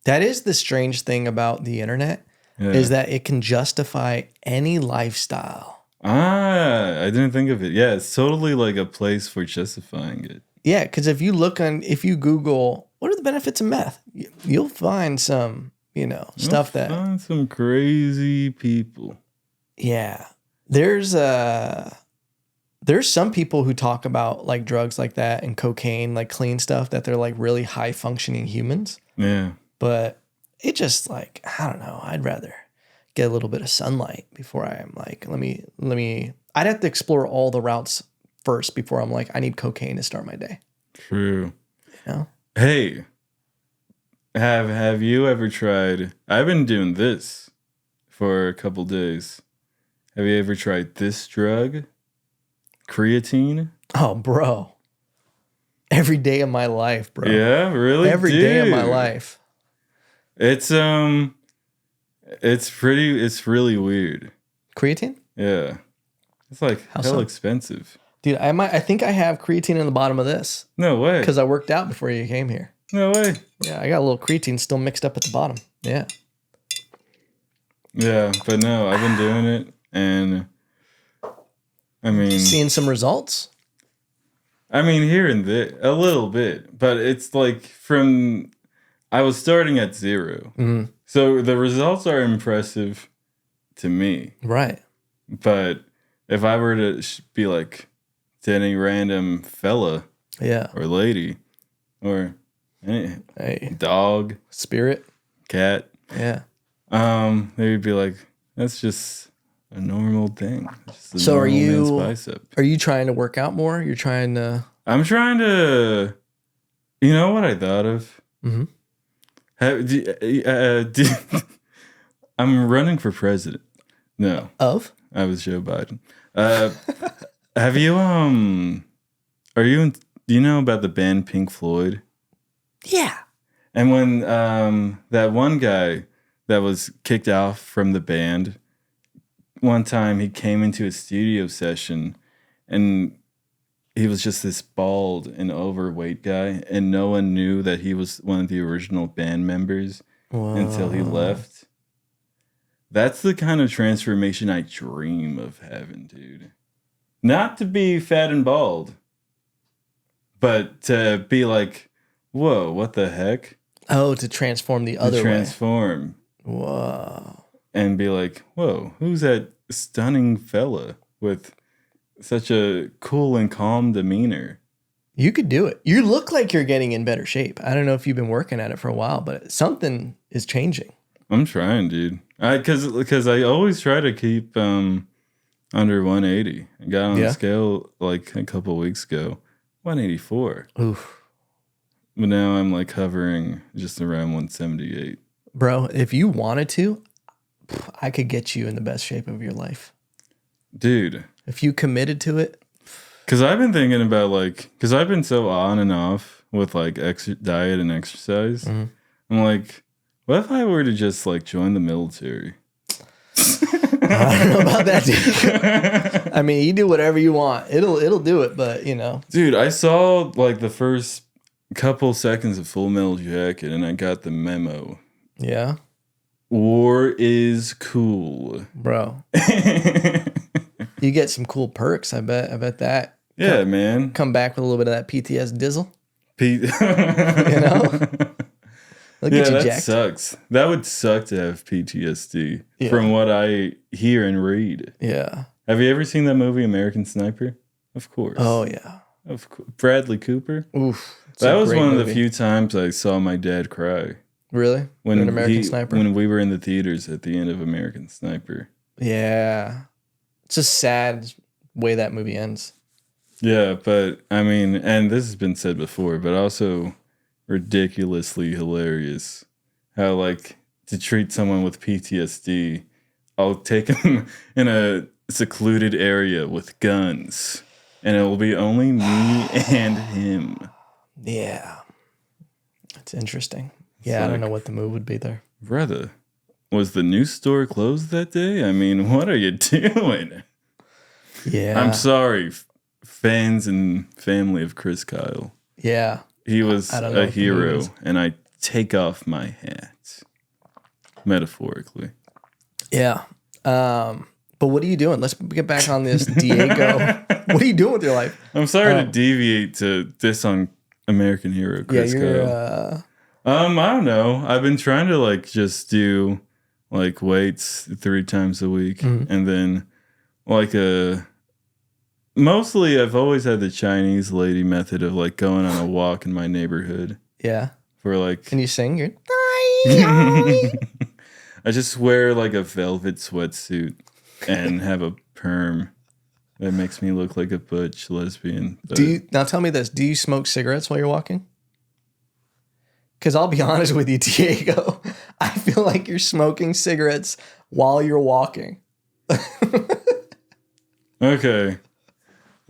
That is the strange thing about the internet is that it can justify any lifestyle. I didn't think of it. Yeah, it's totally like a place for justifying it. Yeah, because if you Google what are the benefits of meth, you'll find some, stuff that Find some crazy people. Yeah. There's some people who talk about like drugs like that and cocaine, like clean stuff, that they're like really high functioning humans. Yeah. But it just like, I don't know. I'd rather get a little bit of sunlight before I am like, I'd have to explore all the routes first before I'm like, I need cocaine to start my day. True. You know? Hey, have you ever tried? I've been doing this for a couple days. Have you ever tried this drug? Creatine? Oh, bro. Every day of my life, bro. Yeah, really? Every day of my life. It's really weird. Creatine? Yeah. It's like hell expensive. Dude, I think I have creatine in the bottom of this. No way. Because I worked out before you came here. No way. Yeah, I got a little creatine still mixed up at the bottom. Yeah. Yeah, but no, I've been doing it, and I mean, seeing some results? I mean, here and there, a little bit, but it's like I was starting at 0. Mm-hmm. So the results are impressive to me. Right. But if I were to be like to any random fella or lady or any dog, spirit, cat, they would be like, that's just a normal thing. So are you trying to work out more? You're trying to... I'm trying to... You know what I thought of? Mm-hmm. I'm running for president. No. Of? I was Joe Biden. Have you, do you know about the band Pink Floyd? Yeah. And when that one guy that was kicked off from the band, one time he came into a studio session and he was just this bald and overweight guy, and no one knew that he was one of the original band members until he left. That's the kind of transformation I dream of having, dude. Not to be fat and bald, but to be like, whoa, what the heck? Oh, to transform the other way. Transform. Whoa. And be like, whoa, who's that stunning fella with such a cool and calm demeanor? You could do it. You look like you're getting in better shape. I don't know if you've been working at it for a while, but something is changing. I'm trying, dude. Because I always try to keep under 180. I got on the scale like a couple weeks ago, 184. Oof. But now I'm like hovering just around 178. Bro, if you wanted to, I could get you in the best shape of your life. Dude. If you committed to it. Because I've been thinking about because I've been so on and off with diet and exercise. Mm-hmm. I'm like, what if I were to just join the military? I don't know about that, dude. I mean, you do whatever you want. It'll do it, but Dude, I saw the first couple seconds of Full Metal Jacket and I got the memo. Yeah. War is cool. Bro. You get some cool perks, I bet that. Yeah, man. Come back with a little bit of that PTS dizzle. That sucks. That would suck to have PTSD from what I hear and read. Yeah. Have you ever seen that movie American Sniper? Of course. Oh, yeah. Of course. Bradley Cooper? Oof. That was one of the few times I saw my dad cry. Really? When American Sniper? When we were in the theaters at the end of American Sniper. Yeah. It's a sad way that movie ends. Yeah, but I mean, and this has been said before, but also ridiculously hilarious how to treat someone with PTSD, I'll take him in a secluded area with guns and it will be only me and him. Yeah. It's interesting. Yeah, I don't know what the move would be there. Brother, was the new store closed that day? I mean, what are you doing? Yeah. I'm sorry, fans and family of Chris Kyle. Yeah. He was a hero, and I take off my hat, metaphorically. Yeah. But what are you doing? Let's get back on this, Diego. What are you doing with your life? I'm sorry to deviate to this on American Hero, Chris Kyle. I don't know. I've been trying to just do weights 3 times a week, and then mostly I've always had the Chinese lady method of going on a walk in my neighborhood. Yeah. For Can you sing? You're I just wear a velvet sweatsuit and have a perm that makes me look like a butch lesbian. Now tell me this, do you smoke cigarettes while you're walking? Because I'll be honest with you, Diego, I feel like you're smoking cigarettes while you're walking. Okay.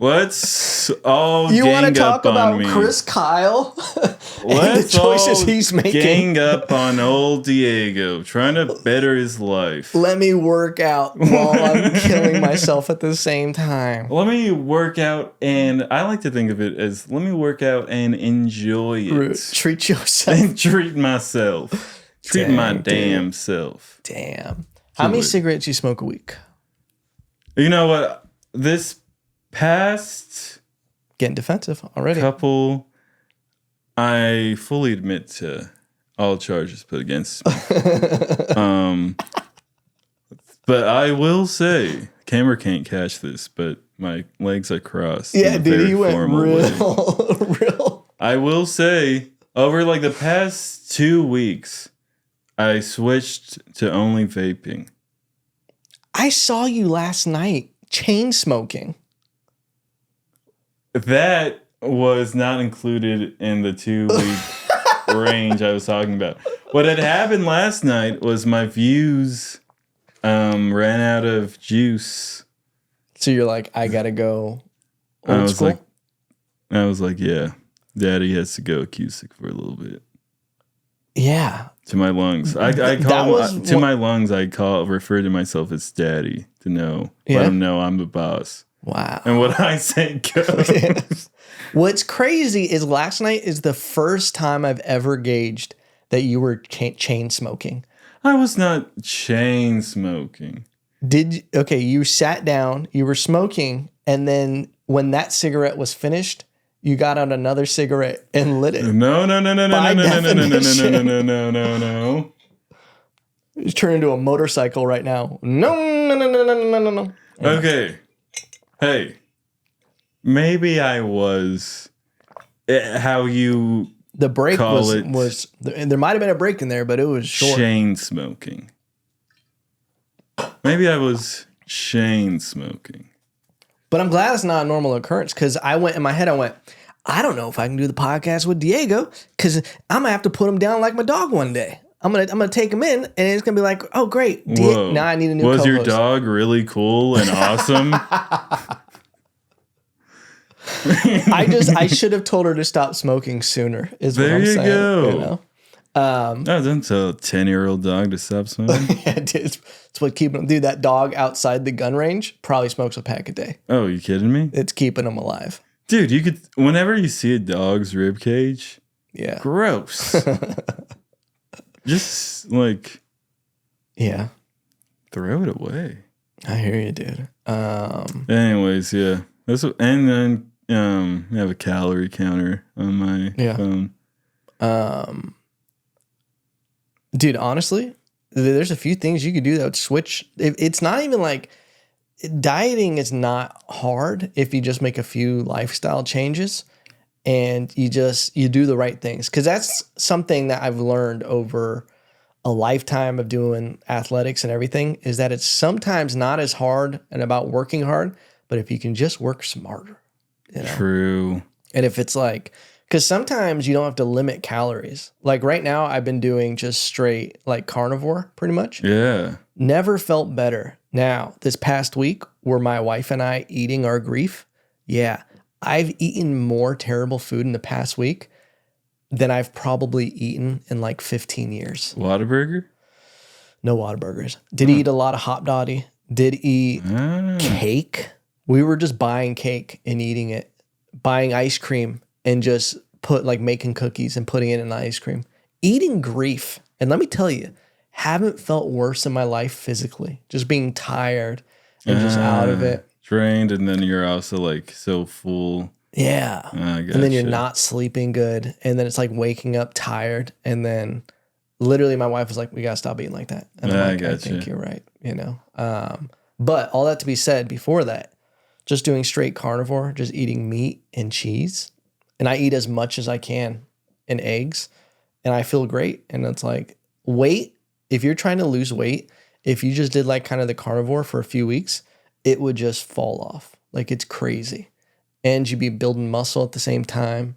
Let's all you want to talk about me. Chris Kyle Let's and the choices he's making. Gang up on old Diego, trying to better his life. Let me work out while I'm killing myself at the same time. Let me work out, and I like to think of it as let me work out and enjoy it. Treat yourself. And treat myself. Treat my damn self. Damn. How many cigarettes you smoke a week? You know what? This past getting defensive already. Couple, I fully admit to all charges put against me. But I will say, camera can't catch this, but my legs are crossed. Yeah, dude, you went real. I will say, over the past 2 weeks, I switched to only vaping. I saw you last night chain smoking. That was not included in the 2-week range I was talking about. What had happened last night was my views ran out of juice. So you're like, I gotta go old school? I was like, yeah, Daddy has to go acoustic for a little bit. Yeah. To my lungs. I refer to myself as Daddy to know. Let him know I'm the boss. Wow. And what I say goes. What's crazy is last night is the first time I've ever gauged that you were chain smoking. I was not chain smoking. You sat down, you were smoking, and then when that cigarette was finished, you got out another cigarette and lit it. No. It's turned into a motorcycle right now. No. Okay. Hey, maybe I was how you the break call was there might have been a break in there, but it was short. Chain smoking. Maybe I was chain smoking. But I'm glad it's not a normal occurrence because I went, I don't know if I can do the podcast with Diego because I'm going to have to put him down like my dog one day. I'm gonna take him in, and it's gonna be like, oh great, Whoa. now I need a new Was co-host. your dog really cool and awesome? I should have told her to stop smoking sooner. Is There what I'm you saying. go. You know? No, don't tell a 10-year-old dog to stop smoking. Yeah, it's what keeping them. Dude, that dog outside the gun range probably smokes a pack a day. Oh, you kidding me? It's keeping them alive. Dude, you could, whenever you see a dog's rib cage, Yeah. gross. Just like, Yeah. throw it away. I hear you, dude. Anyways, yeah. And then I have a calorie counter on my phone. Dude, honestly, there's a few things you could do that would switch. It's not even like dieting is not hard if you just make a few lifestyle changes and you do the right things. Because that's something that I've learned over a lifetime of doing athletics and everything, is that it's sometimes not as hard and about working hard, but if you can just work smarter, you know? True. And if it's like, because sometimes you don't have to limit calories. Like right now, I've been doing just straight like carnivore pretty much. Yeah. Never felt better. Now, this past week, were my wife and I eating our grief? Yeah. I've eaten more terrible food in the past week than I've probably eaten in like 15 years. Whataburger? No Whataburgers. Did eat a lot of hot dotty. Did eat cake. We were just buying cake and eating it. Buying ice cream and just making cookies and putting it in ice cream. Eating grief. And let me tell you, haven't felt worse in my life physically. Just being tired and just out of it. Drained, and then you're also like so full. Yeah. Gotcha. And then you're not sleeping good. And then it's like waking up tired. And then literally my wife was like, we got to stop eating like that. And I'm like, I think you're right. You know? But all that to be said, before that, just doing straight carnivore, just eating meat and cheese. And I eat as much as I can and eggs. And I feel great. And it's like weight, if you're trying to lose weight, if you just did like kind of the carnivore for a few weeks, it would just fall off. Like it's crazy. And you'd be building muscle at the same time.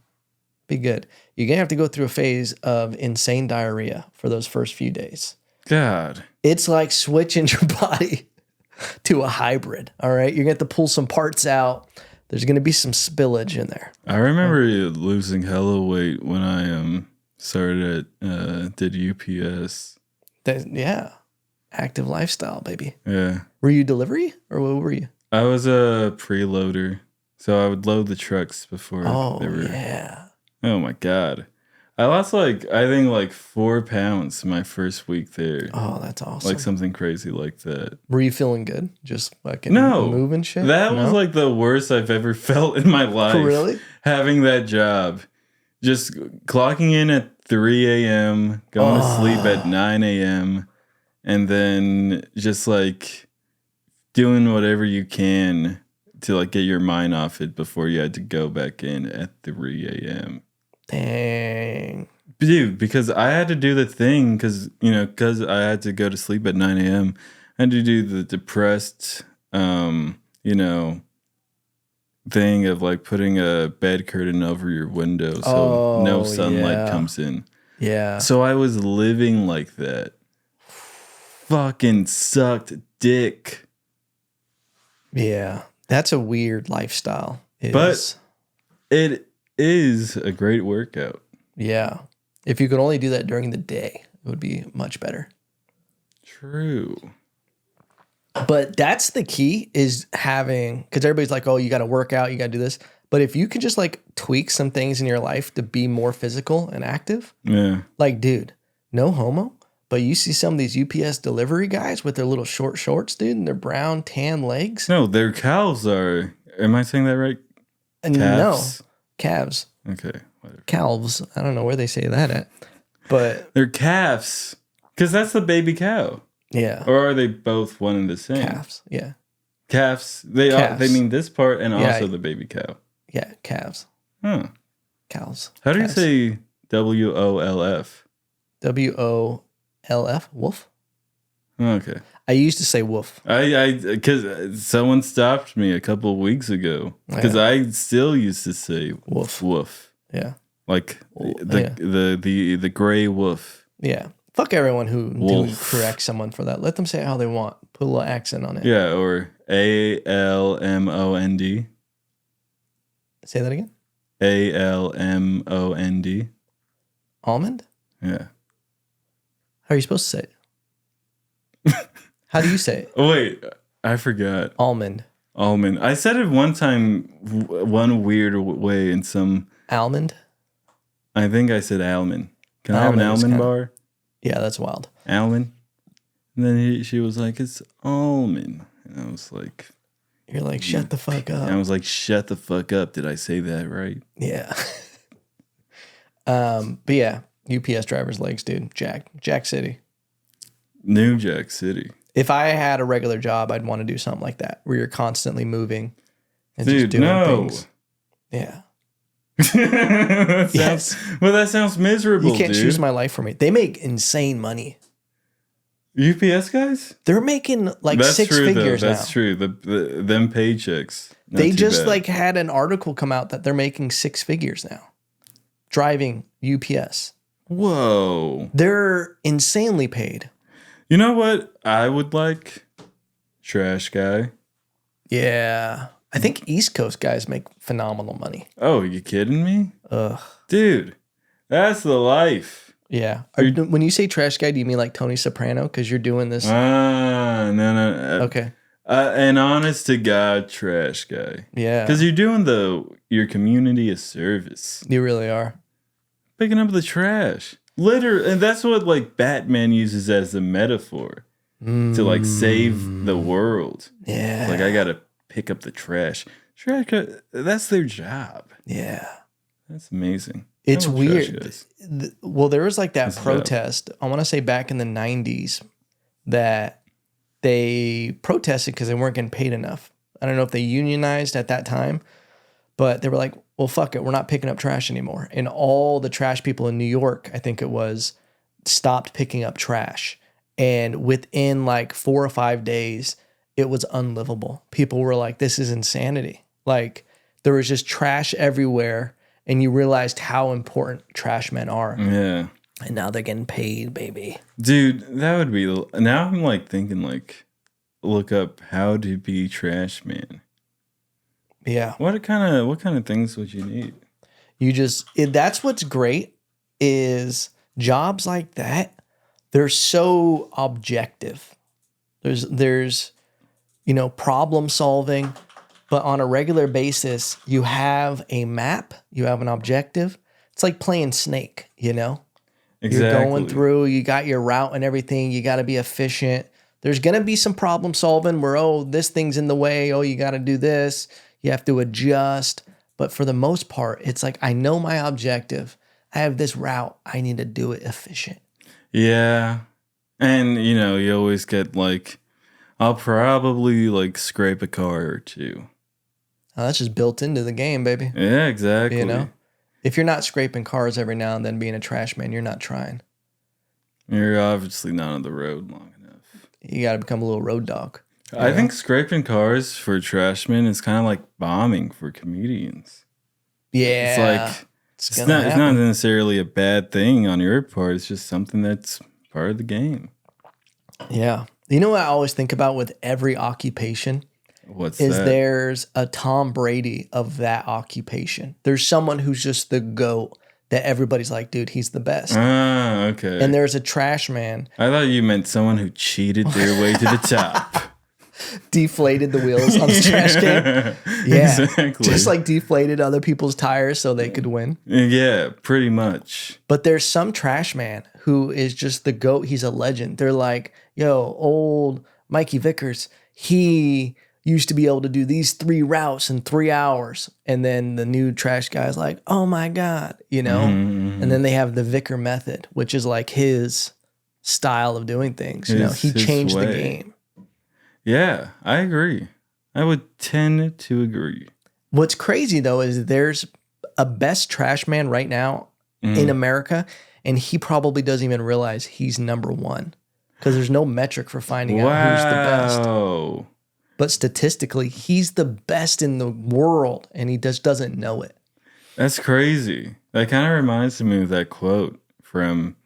Be good. You're going to have to go through a phase of insane diarrhea for those first few days. God. It's like switching your body to a hybrid. All right. You're going to have to pull some parts out. There's going to be some spillage in there. I remember losing hella weight when I started did UPS. Yeah. Active lifestyle, baby. Yeah. Were you delivery or what were you? I was a preloader. So I would load the trucks before they were. Yeah. Oh my God. I lost I think 4 pounds my first week there. Oh, that's awesome. Like something crazy like that. Were you feeling good? Just fucking moving shit? That was like the worst I've ever felt in my life. Really? Having that job. Just clocking in at 3 a.m., going to sleep at 9 a.m., and then just like doing whatever you can to like get your mind off it before you had to go back in at 3 a.m. Dang. Dude, because I had to do the thing because I had to go to sleep at 9 a.m. I had to do the depressed, thing of like putting a bed curtain over your window so no sunlight comes in. Yeah. So I was living like that. Fucking sucked dick. Yeah. That's a weird lifestyle. But it is a great workout. Yeah. If you could only do that during the day, it would be much better. True. But that's the key is having, because everybody's like, oh, you got to work out, you got to do this. But if you could just like tweak some things in your life to be more physical and active. Yeah. Like, dude, no homo. But you see some of these UPS delivery guys with their little short shorts, dude, and their brown tan legs. No, their calves are. Am I saying that right? Calves? No, calves. Okay, whatever. Calves. I don't know where they say that at, but they're calves because that's the baby cow. Yeah. Or are they both one and the same? Calves. Yeah. Calves. They calves. They mean this part and also the baby cow. Yeah, calves. Huh. Cows. How do you say WOLF? WOLF? Wolf? Okay. I used to say wolf. Because someone stopped me a couple of weeks ago. Because I still used to say wolf. Wolf. Yeah. Like the gray wolf. Yeah. Fuck everyone who Wolf. corrects someone for that. Let them say it how they want. Put a little accent on it. Yeah, or ALMOND. Say that again. ALMOND. Almond? Yeah. How are you supposed to say it? How do you say it? Oh, wait, I forgot. Almond. Almond. I said it one time, one weird way in some. Almond? I think I said almond. Can I have an Almond is almond kinda- bar? Yeah, that's wild. Almond. And then she was like, "It's almond," and I was like, You're like, shut the fuck and up. I was like, "Shut the fuck up!" Did I say that right? Yeah. But yeah, UPS driver's legs, dude. Jack City. New Jack City. If I had a regular job, I'd want to do something like that, where you're constantly moving and Dude, just doing no. things. Yeah. Well, that sounds miserable. You can't dude. choose my life for me. They make insane money. UPS guys. They're making like That's six true, figures though. That's now. true. Them paychecks. Not They too just bad. like had an article come out that they're making six figures now. Driving UPS. Whoa. They're insanely paid. You know what I would like? Trash guy. Yeah. I think East Coast guys make phenomenal money. Oh, you kidding me? Ugh. Dude, that's the life. Yeah. When you say trash guy, do you mean like Tony Soprano? Because you're doing this. No. Okay. An honest to God trash guy. Yeah. Because you're doing your community a service. You really are. Picking up the trash. Literally, and that's what like Batman uses as a metaphor. To like save the world. Yeah. Like I gotta pick up the trash. Trash guy, that's their job. Yeah. That's amazing. It's I love trash weird. guys. Well, there was like that That's protest, I want to say back in the 90s, that they protested because they weren't getting paid enough. I don't know if they unionized at that time, but they were like, well, fuck it. We're not picking up trash anymore. And all the trash people in New York, I think it was, stopped picking up trash. And within like 4 or 5 days, it was unlivable. People were like, this is insanity. Like there was just trash everywhere. And you realized how important trash men are. Yeah. And now they're getting paid, baby. Dude, that would be now I'm like thinking like look up how to be trash man. Yeah. What kind of things would you need? That's what's great is jobs like that, they're so objective. There's problem solving, but on a regular basis, you have a map, you have an objective. It's like playing Snake, Exactly. You're going through, you got your route and everything, you got to be efficient. There's going to be some problem solving where, this thing's in the way, you got to do this, you have to adjust. But for the most part, it's like, I know my objective. I have this route. I need to do it efficient. Yeah. And you always get like I'll probably like scrape a car or two. Now, that's just built into the game, baby. Yeah, exactly. If you're not scraping cars every now and then being a trash man, you're not trying. You're obviously not on the road long enough. You got to become a little road dog. I think scraping cars for trash men is kind of like bombing for comedians. Yeah. It's like it's not necessarily a bad thing on your part. It's just something that's part of the game. Yeah. You know what I always think about with every occupation? What's is that? There's a Tom Brady of that occupation. There's someone who's just the GOAT that everybody's like, dude, he's the best. Ah, okay. And there's a trash man. I thought you meant someone who cheated their way to the top. Deflated the wheels on the trash can. Yeah. Exactly. Just like deflated other people's tires so they could win. Yeah, pretty much. But there's some trash man who is just the GOAT. He's a legend. They're like, old Mikey Vickers, he used to be able to do these 3 routes in 3 hours. And then the new trash guy's like, oh my God, Mm-hmm. And then they have the Vicker method, which is like his style of doing things. He changed the game. Yeah, I agree. I would tend to agree. What's crazy though is there's a best trash man right now in America, and he probably doesn't even realize he's number 1 because there's no metric for finding out who's the best. But statistically, he's the best in the world, and he just doesn't know it. That's crazy. That kind of reminds me of that quote from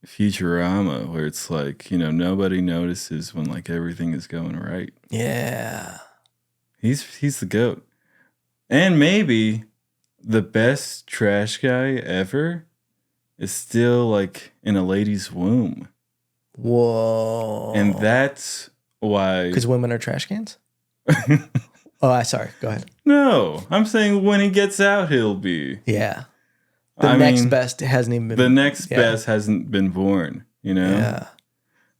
Futurama, where it's like, nobody notices when like everything is going right. Yeah. He's the GOAT. And maybe the best trash guy ever is still like in a lady's womb. Whoa. And that's why. Because women are trash cans? Sorry. Go ahead. No, I'm saying when he gets out, he'll be. Yeah. The next best hasn't even been. The next best hasn't been born, Yeah.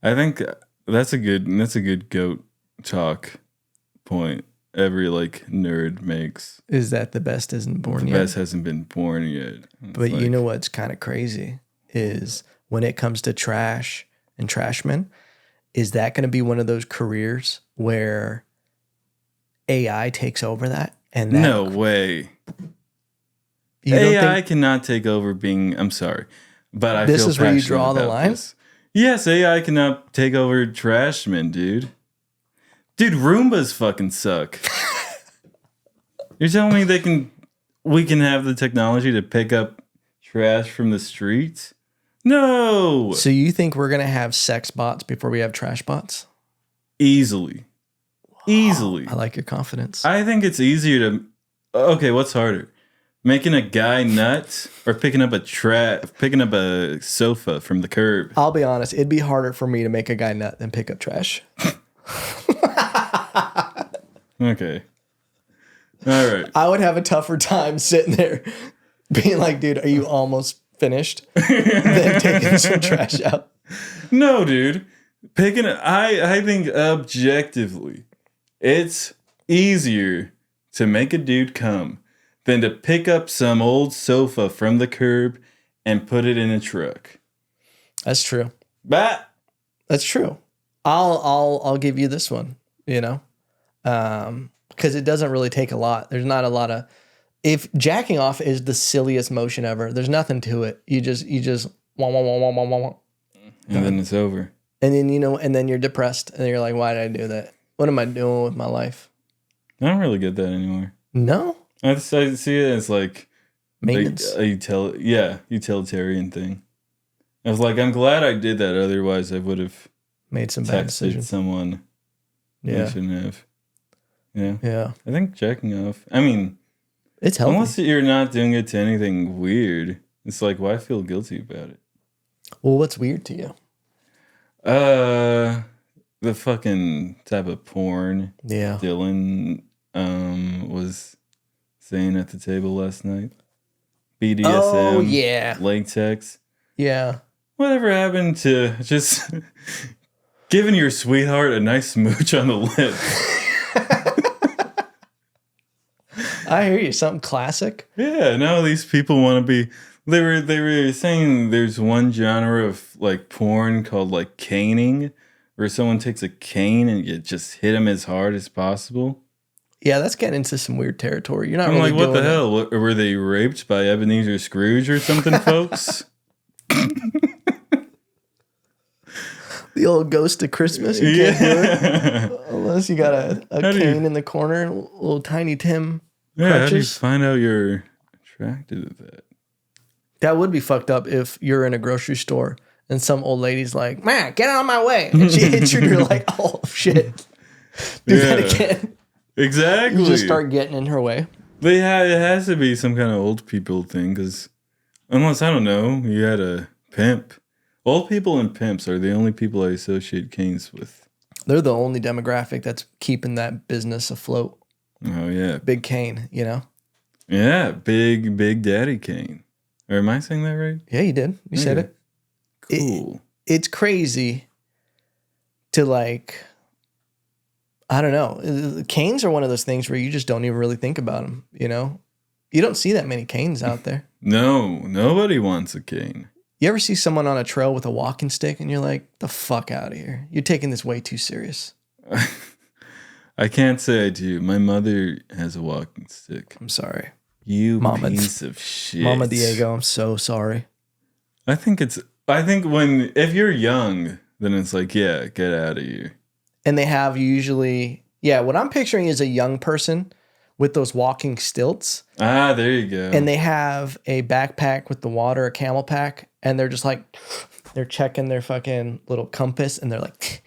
I think that's a good GOAT talk point every like nerd makes. Is that the best isn't born yet? The best hasn't been born yet. But you know what's kind of crazy is when it comes to trash and trashmen, is that going to be one of those careers where AI takes over that? And that, no way. AI cannot take over being. I'm sorry, but I. This feel is where you draw the line. This. Yes, AI cannot take over trashmen, dude. Dude, Roombas fucking suck. You're telling me we can have the technology to pick up trash from the streets? No. So you think we're gonna have sex bots before we have trash bots? Easily. Easily. I like your confidence. I think it's easier to. Okay, what's harder? Making a guy nut or picking up a sofa from the curb? I'll be honest, it'd be harder for me to make a guy nut than pick up trash. Okay. All right. I would have a tougher time sitting there being like, dude, are you almost finished? Than taking some trash out. No, dude. I think objectively, it's easier to make a dude come than to pick up some old sofa from the curb and put it in a truck. That's true. But That's true. I'll give you this one, because it doesn't really take a lot. There's not a lot of. If jacking off is the silliest motion ever, there's nothing to it. You just wah, wah, wah, wah, wah, wah, wah. And then it's over. And then and then you're depressed and you're like, why did I do that? What am I doing with my life? I don't really get that anymore. No. I see it as like Maintenance. a utilitarian thing. I was like, I'm glad I did that. Otherwise, I would have Made some bad texted decisions. someone. Yeah. I shouldn't have. Yeah. Yeah. I think jacking off. I mean, It's healthy. unless you're not doing it to anything weird, it's like, why feel guilty about it? Well, what's weird to you? The fucking type of porn Yeah. Dylan was saying at the table last night. BDSM. Oh, yeah. Latex. Yeah. Whatever happened to just giving your sweetheart a nice smooch on the lip? I hear you. Something classic. Yeah, no, these people want to be. They were saying there's one genre of like porn called like caning, where someone takes a cane and you just hit them as hard as possible. Yeah, that's getting into some weird territory. You're not I'm really like, what the doing it. hell? Were they raped by Ebenezer Scrooge or something, folks? The old ghost of Christmas. You can't do it unless you got a cane in the corner, little tiny Tim Yeah, how do you crutches. find out you're attracted to that? That would be fucked up if you're in a grocery store and some old lady's like, "Man, get out of my way!" And she hits you, and you're like, "Oh shit, do that Yeah. again." Exactly. You just start getting in her way. It has to be some kind of old people thing, because unless, I don't know, you had a pimp. Old people and pimps are the only people I associate canes with. They're the only demographic that's keeping that business afloat. Oh, yeah. Big cane, Yeah, big daddy cane. Or am I saying that right? Yeah, you did. You said Okay. it. Cool. It's crazy to like, I don't know. Canes are one of those things where you just don't even really think about them, You don't see that many canes out there. No, nobody wants a cane. You ever see someone on a trail with a walking stick and you're like, the fuck out of here. You're taking this way too serious. I can't say I do. My mother has a walking stick. I'm sorry. You Mama- piece of shit. Mama Diego, I'm so sorry. I think if you're young, then it's like, yeah, get out of here. And they have usually, what I'm picturing is a young person with those walking stilts. Ah, there you go. And they have a backpack with the water, a camel pack, and they're just like They're checking their fucking little compass and they're like,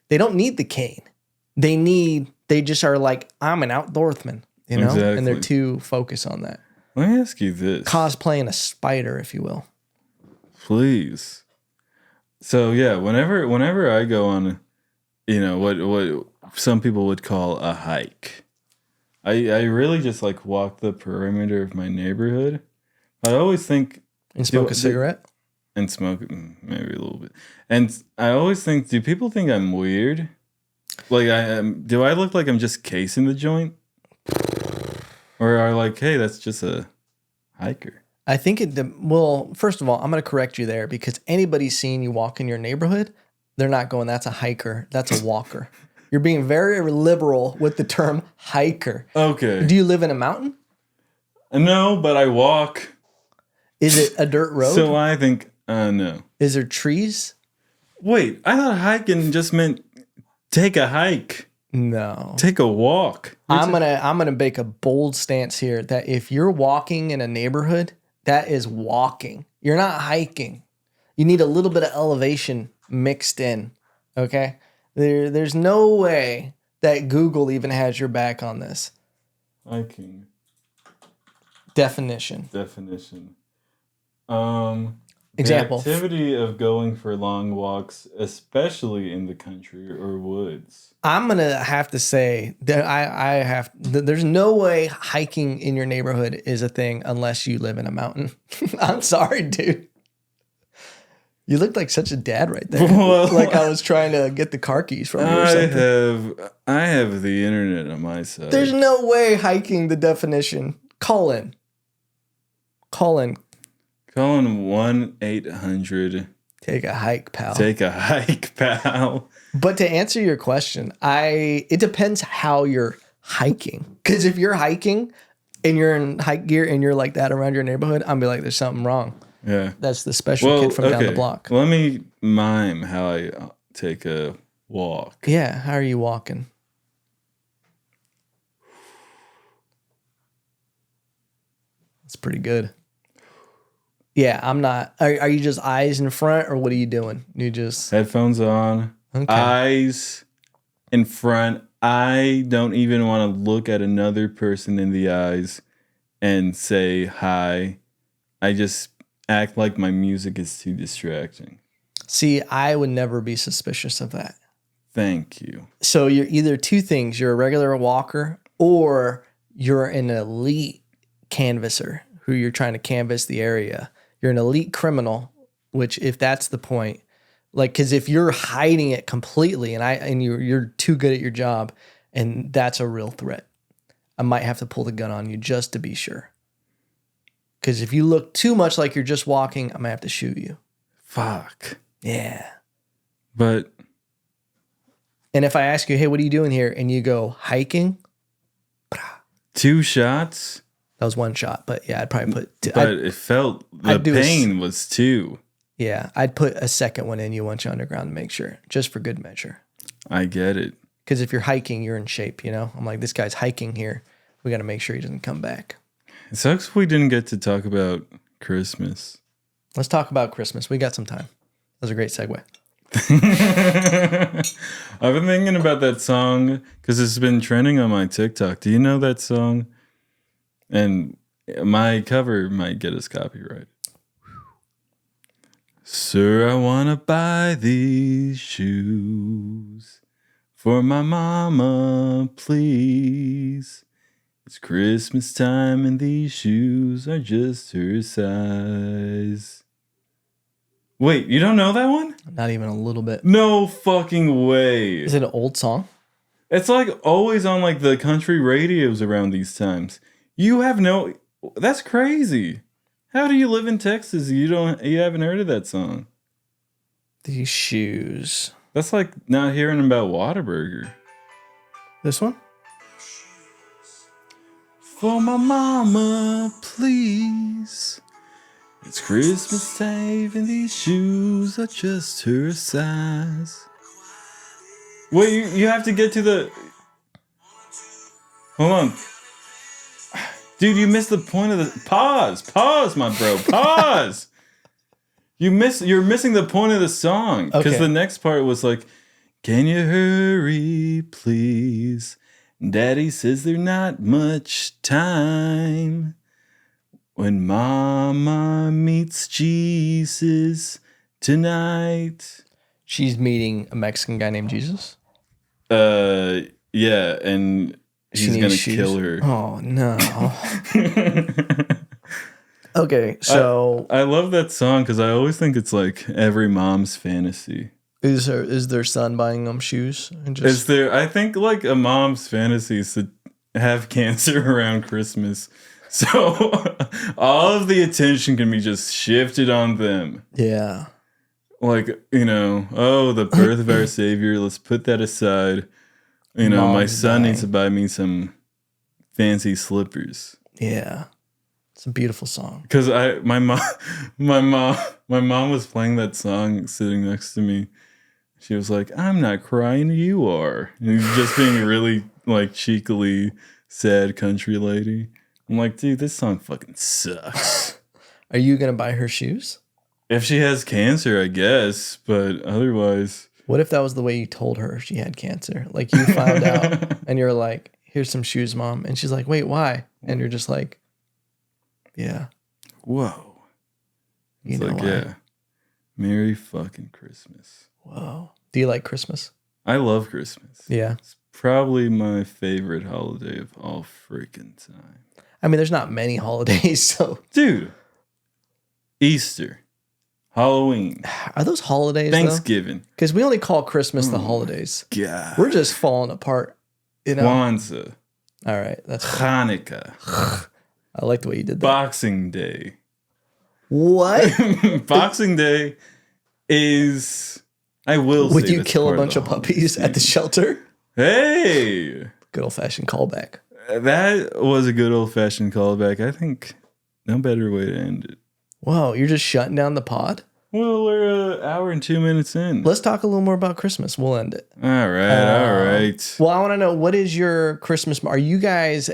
they don't need the cane. They just are like, I'm an outdoorsman, you know? Exactly. And they're too focused on that. Let me ask you this. Cosplaying a spider, if you will. Please. So yeah, whenever I go on, what some people would call a hike, I really just like walk the perimeter of my neighborhood. I always think And smoke a cigarette? and smoke maybe a little bit. And I always think, do people think I'm weird? Like do I look like I'm just casing the joint? Or are like, hey, that's just a hiker? I think well, first of all, I'm going to correct you there because anybody seeing you walk in your neighborhood, they're not going, that's a hiker, that's a walker. You're being very liberal with the term hiker. Okay. Do you live in a mountain? No, but I walk. Is it a dirt road? So I think, no. Is there trees? Wait, I thought hiking just meant take a hike. No. Take a walk. I'm gonna make a bold stance here that if you're walking in a neighborhood, that is walking. You're not hiking. You need a little bit of elevation mixed in. Okay? There's no way that Google even has your back on this. Hiking. Definition. Example. The activity of going for long walks, especially in the country or woods. I'm gonna have to say that there's no way hiking in your neighborhood is a thing unless you live in a mountain. I'm sorry, dude. You looked like such a dad right there. Well, like I was trying to get the car keys from you or something. I have the internet on my side. There's no way hiking the definition. Call in. Calling 1-800. Take a hike, pal. Take a hike, pal. But to answer your question, it depends how you're hiking. Because if you're hiking and you're in hike gear and you're like that around your neighborhood, I'm be like, there's something wrong. Yeah. That's the special kid from down the block. Let me mime how I take a walk. Yeah. How are you walking? That's pretty good. Yeah, I'm not. Are you just eyes in front or what are you doing? You just. Headphones on. Okay. Eyes in front. I don't even want to look at another person in the eyes and say hi. I just act like my music is too distracting. See, I would never be suspicious of that. Thank you. So you're either two things. You're a regular walker or you're an elite canvasser who you're trying to canvas the area. You're an elite criminal, which if that's the point, like, because if you're hiding it completely and you're too good at your job and that's a real threat, I might have to pull the gun on you just to be sure. Because if you look too much like you're just walking, I might have to shoot you. Fuck. Yeah. But. And if I ask you, hey, what are you doing here? And you go, hiking. 2 shots? That was 1 shot. But yeah, I'd probably put. But it felt, the pain was 2. Yeah. I'd put a second one in you once you're underground to make sure. Just for good measure. I get it. Because if you're hiking, you're in shape, you know? I'm like, this guy's hiking here. We got to make sure he doesn't come back. It sucks we didn't get to talk about Christmas. Let's talk about Christmas. We got some time. That was a great segue. I've been thinking about that song because it's been trending on my TikTok. Do you know that song? And my cover might get us copyrighted. Sir, I want to buy these shoes for my mama, please. It's Christmas time and these shoes are just her size. Wait, you don't know that one? Not even a little bit. No fucking way. Is it an old song? It's like always on like the country radios around these times. You have no... That's crazy. How do you live in Texas? You haven't heard of that song. These shoes. That's like not hearing about Whataburger. This one? For my mama, please. It's Christmas time and these shoes are just her size. Wait, you have to get to the... Hold on. Dude, you missed the point of the... Pause, my bro, pause. You're missing the point of the song because Okay. the next part was like, "Can you hurry, please? Daddy says there's not much time when Mama meets Jesus tonight." She's meeting a Mexican guy named Jesus. Yeah, and She he's needs gonna shoes. kill her. Oh no. Okay, so I love that song because I always think it's like every mom's fantasy. is their son buying them shoes and Is just there? I think like a mom's fantasy is to have cancer around Christmas, so all of the attention can be just shifted on them. yeah. Like, oh, the birth of our Savior. Let's put that aside. My Mom's son needs dying. to buy me some fancy slippers. Yeah. It's a beautiful song. Because my mom was playing that song sitting next to me. She was like, "I'm not crying, you are." And he's just being really like cheekily sad country lady. I'm like, dude, this song fucking sucks. Are you gonna buy her shoes? If she has cancer, I guess, but otherwise. What if that was the way you told her she had cancer? Like you found out and you're like, here's some shoes, Mom. And she's like, wait, why? And you're just like, yeah. Whoa. You It's know like, why. yeah. Merry fucking Christmas. Whoa. Do you like Christmas? I love Christmas. Yeah. It's probably my favorite holiday of all freaking time. I mean, there's not many holidays, so Dude. Easter. Halloween. are those holidays Thanksgiving. Because we only call Christmas the Oh, holidays. God. We're just falling apart. Kwanzaa. All right. That's fine. Hanukkah. I like the way you did that. Boxing Day. What? Boxing Day is, I will Would say you that's kill a part of bunch the of holiday puppies at the season. shelter? Hey, Good old fashioned callback. that was a good old fashioned callback. I think no better way to end it. Whoa, you're just shutting down the pod? Well, we're an hour and 2 minutes in. Let's talk a little more about Christmas. We'll end it. All right. Well, I want to know, what is your Christmas? Are you guys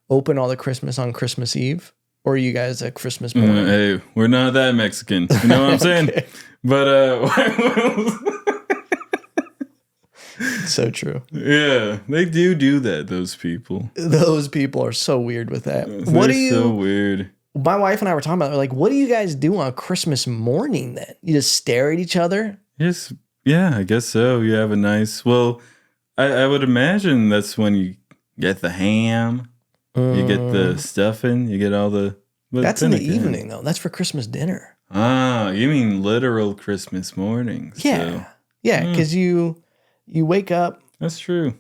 open all the Christmas on Christmas Eve? Or are you guys a Christmas morning? Hey, we're not that Mexican. You know what I'm saying? Okay. But So true. yeah, they do that. Those people. Those people are so weird with that. What They're do you? so weird. My wife and I were talking about it. We're like, what do you guys do on Christmas morning then? You just stare at each other? Yes, yeah, I guess so. You have a nice. Well, I would imagine that's when you get the ham, you get the stuffing, you get all the. but That's in then the again- evening though. That's for Christmas dinner. Ah, you mean literal Christmas morning? Yeah. So, Yeah, because you wake up. that's true.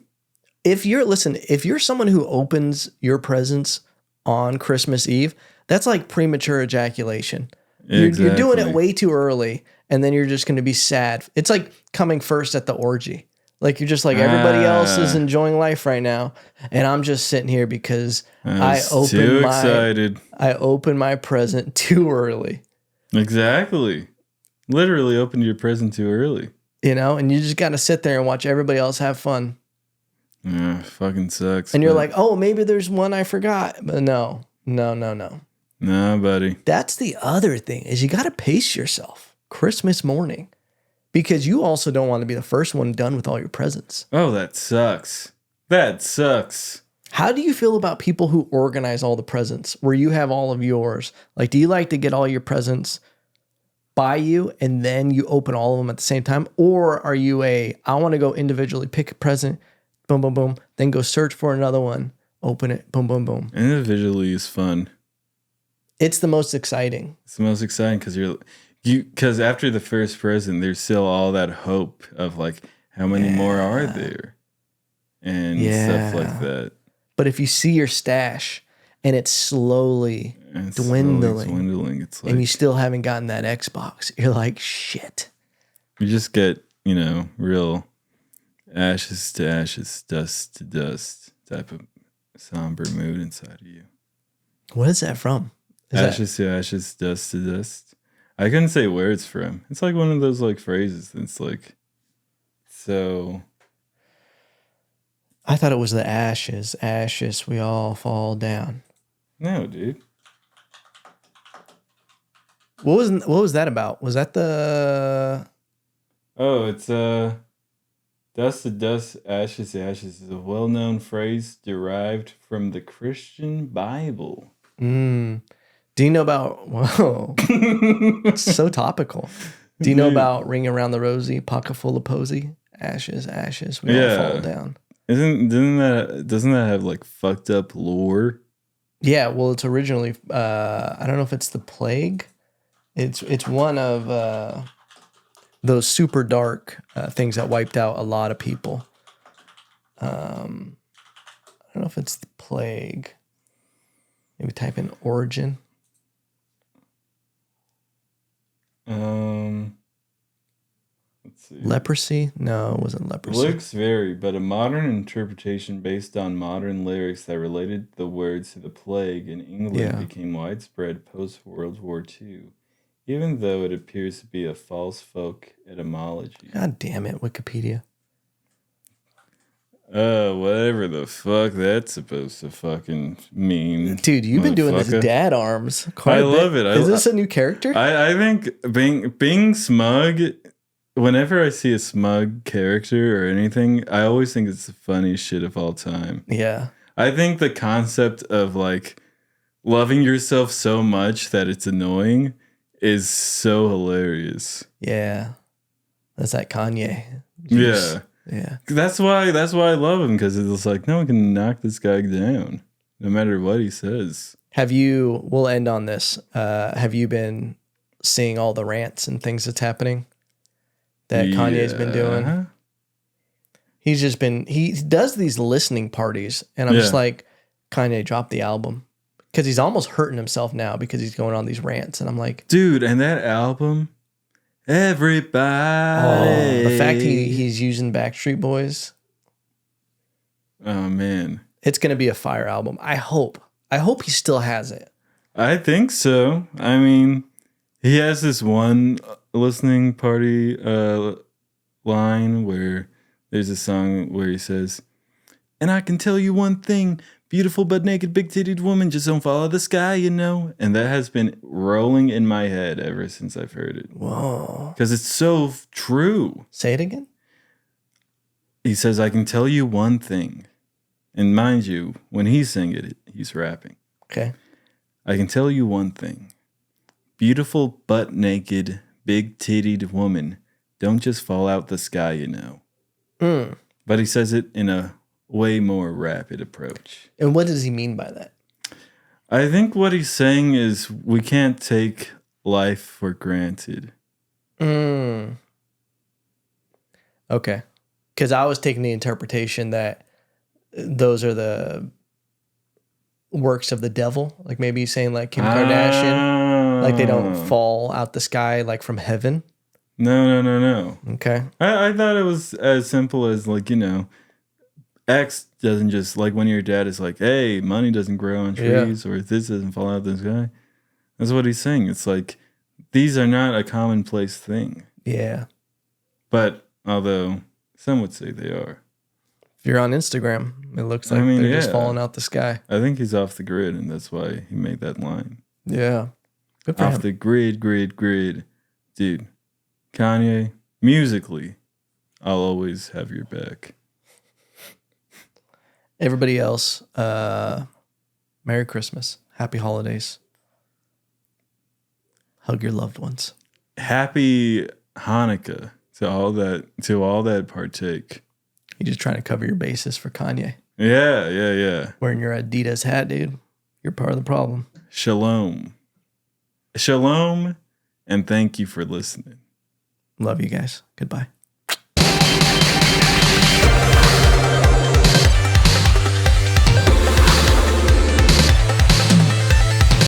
If you're someone who opens your presents on Christmas Eve, that's like premature ejaculation. You're doing it Exactly. way too early, and then you're just going to be sad. It's like coming first at the orgy. Like you're just like, everybody else is enjoying life right now, and I'm just sitting here because I was too opened excited. I opened my present too early. Exactly. Literally opened your present too early. And you just got to sit there and watch everybody else have fun. Yeah, fucking sucks. And you're but- like, oh, maybe there's one I forgot. But no. nah, buddy. That's the other thing is you got to pace yourself Christmas morning because you also don't want to be the first one done with all your presents. Oh, that sucks. That sucks. How do you feel about people who organize all the presents where you have all of yours? Like, do you like to get all your presents by you and then you open all of them at the same time? Or are you I want to go individually pick a present, boom, boom, boom, then go search for another one, open it, boom, boom, boom. Individually is fun. It's the most exciting. It's the most exciting because after the first present, there's still all that hope of like how many more are there and stuff like that. But if you see your stash and it's slowly And it's dwindling, it's like and you still haven't gotten that Xbox, you're like, shit. you just get real ashes to ashes, dust to dust type of somber mood inside of you. What is that from? Is that, Ashes to ashes, dust to dust. I couldn't say where it's from. It's like one of those like phrases. It's like so. I thought it was the ashes. Ashes, we all fall down. No, dude. What was that about? Was that the Oh, it's dust to dust, ashes to ashes is a well-known phrase derived from the Christian Bible. Do you know about whoa? It's so topical. Do you know about Ring Around the Rosie, Pocket Full of Posy? Ashes, ashes, we all fall down. Doesn't that have like fucked up lore? Yeah, well, it's originally I don't know if it's the plague. It's one of those super dark things that wiped out a lot of people. I don't know if it's the plague. Maybe type in origin. Let's see. Leprosy? No, it wasn't leprosy. Lyrics vary, but a modern interpretation based on modern lyrics that related the words to the plague in England became widespread post-World War II, even though it appears to be a false folk etymology. God damn it, Wikipedia. Whatever the fuck that's supposed to fucking mean. Dude, you've been doing this dad arms quite a bit. Love it. Is this a new character? I think being smug, whenever I see a smug character or anything, I always think it's the funniest shit of all time. Yeah. I think the concept of like loving yourself so much that it's annoying is so hilarious. Yeah. That's like Kanye. Yeah. Yeah. That's why I love him, because it's like no one can knock this guy down no matter what he says. We'll end on this. Have you been seeing all the rants and things that's happening that Kanye's been doing? He does these listening parties, and I'm just like, Kanye, drop the album, because he's almost hurting himself now because he's going on these rants, and I'm like, dude, and that album, everybody. The fact he's using Backstreet Boys. Oh man, it's gonna be a fire album. I hope he still has it. I think so. I mean, he has this one listening party line where there's a song where he says, "And I can tell you one thing, beautiful but naked big-titted woman, just don't follow the sky, you know." And that has been rolling in my head ever since I've heard it. Whoa. Because it's so true. Say it again. He says, "I can tell you one thing." And mind you, when he's singing it, he's rapping. Okay. "I can tell you one thing. Beautiful butt naked, big-titted woman, don't just fall out the sky, you know." But he says it in a way more rapid approach. And what does he mean by that? I think what he's saying is we can't take life for granted. Okay. Because I was taking the interpretation that those are the works of the devil. Like maybe he's saying like Kim Kardashian, like they don't fall out the sky like from heaven. No. Okay. I thought it was as simple as like, you know, X doesn't just like when your dad is like, "Hey, money doesn't grow on trees," or "This doesn't fall out of the sky." That's what he's saying. It's like these are not a commonplace thing. Yeah. But although some would say they are. If you're on Instagram, it looks like they're just falling out the sky. I think he's off the grid, and that's why he made that line. Yeah. Good for him. Off the grid. Dude, Kanye, musically, I'll always have your back. Everybody else, Merry Christmas. Happy holidays. Hug your loved ones. Happy Hanukkah to all that partake. You're just trying to cover your bases for Kanye. Yeah. Wearing your Adidas hat, dude. You're part of the problem. Shalom, and thank you for listening. Love you guys. Goodbye.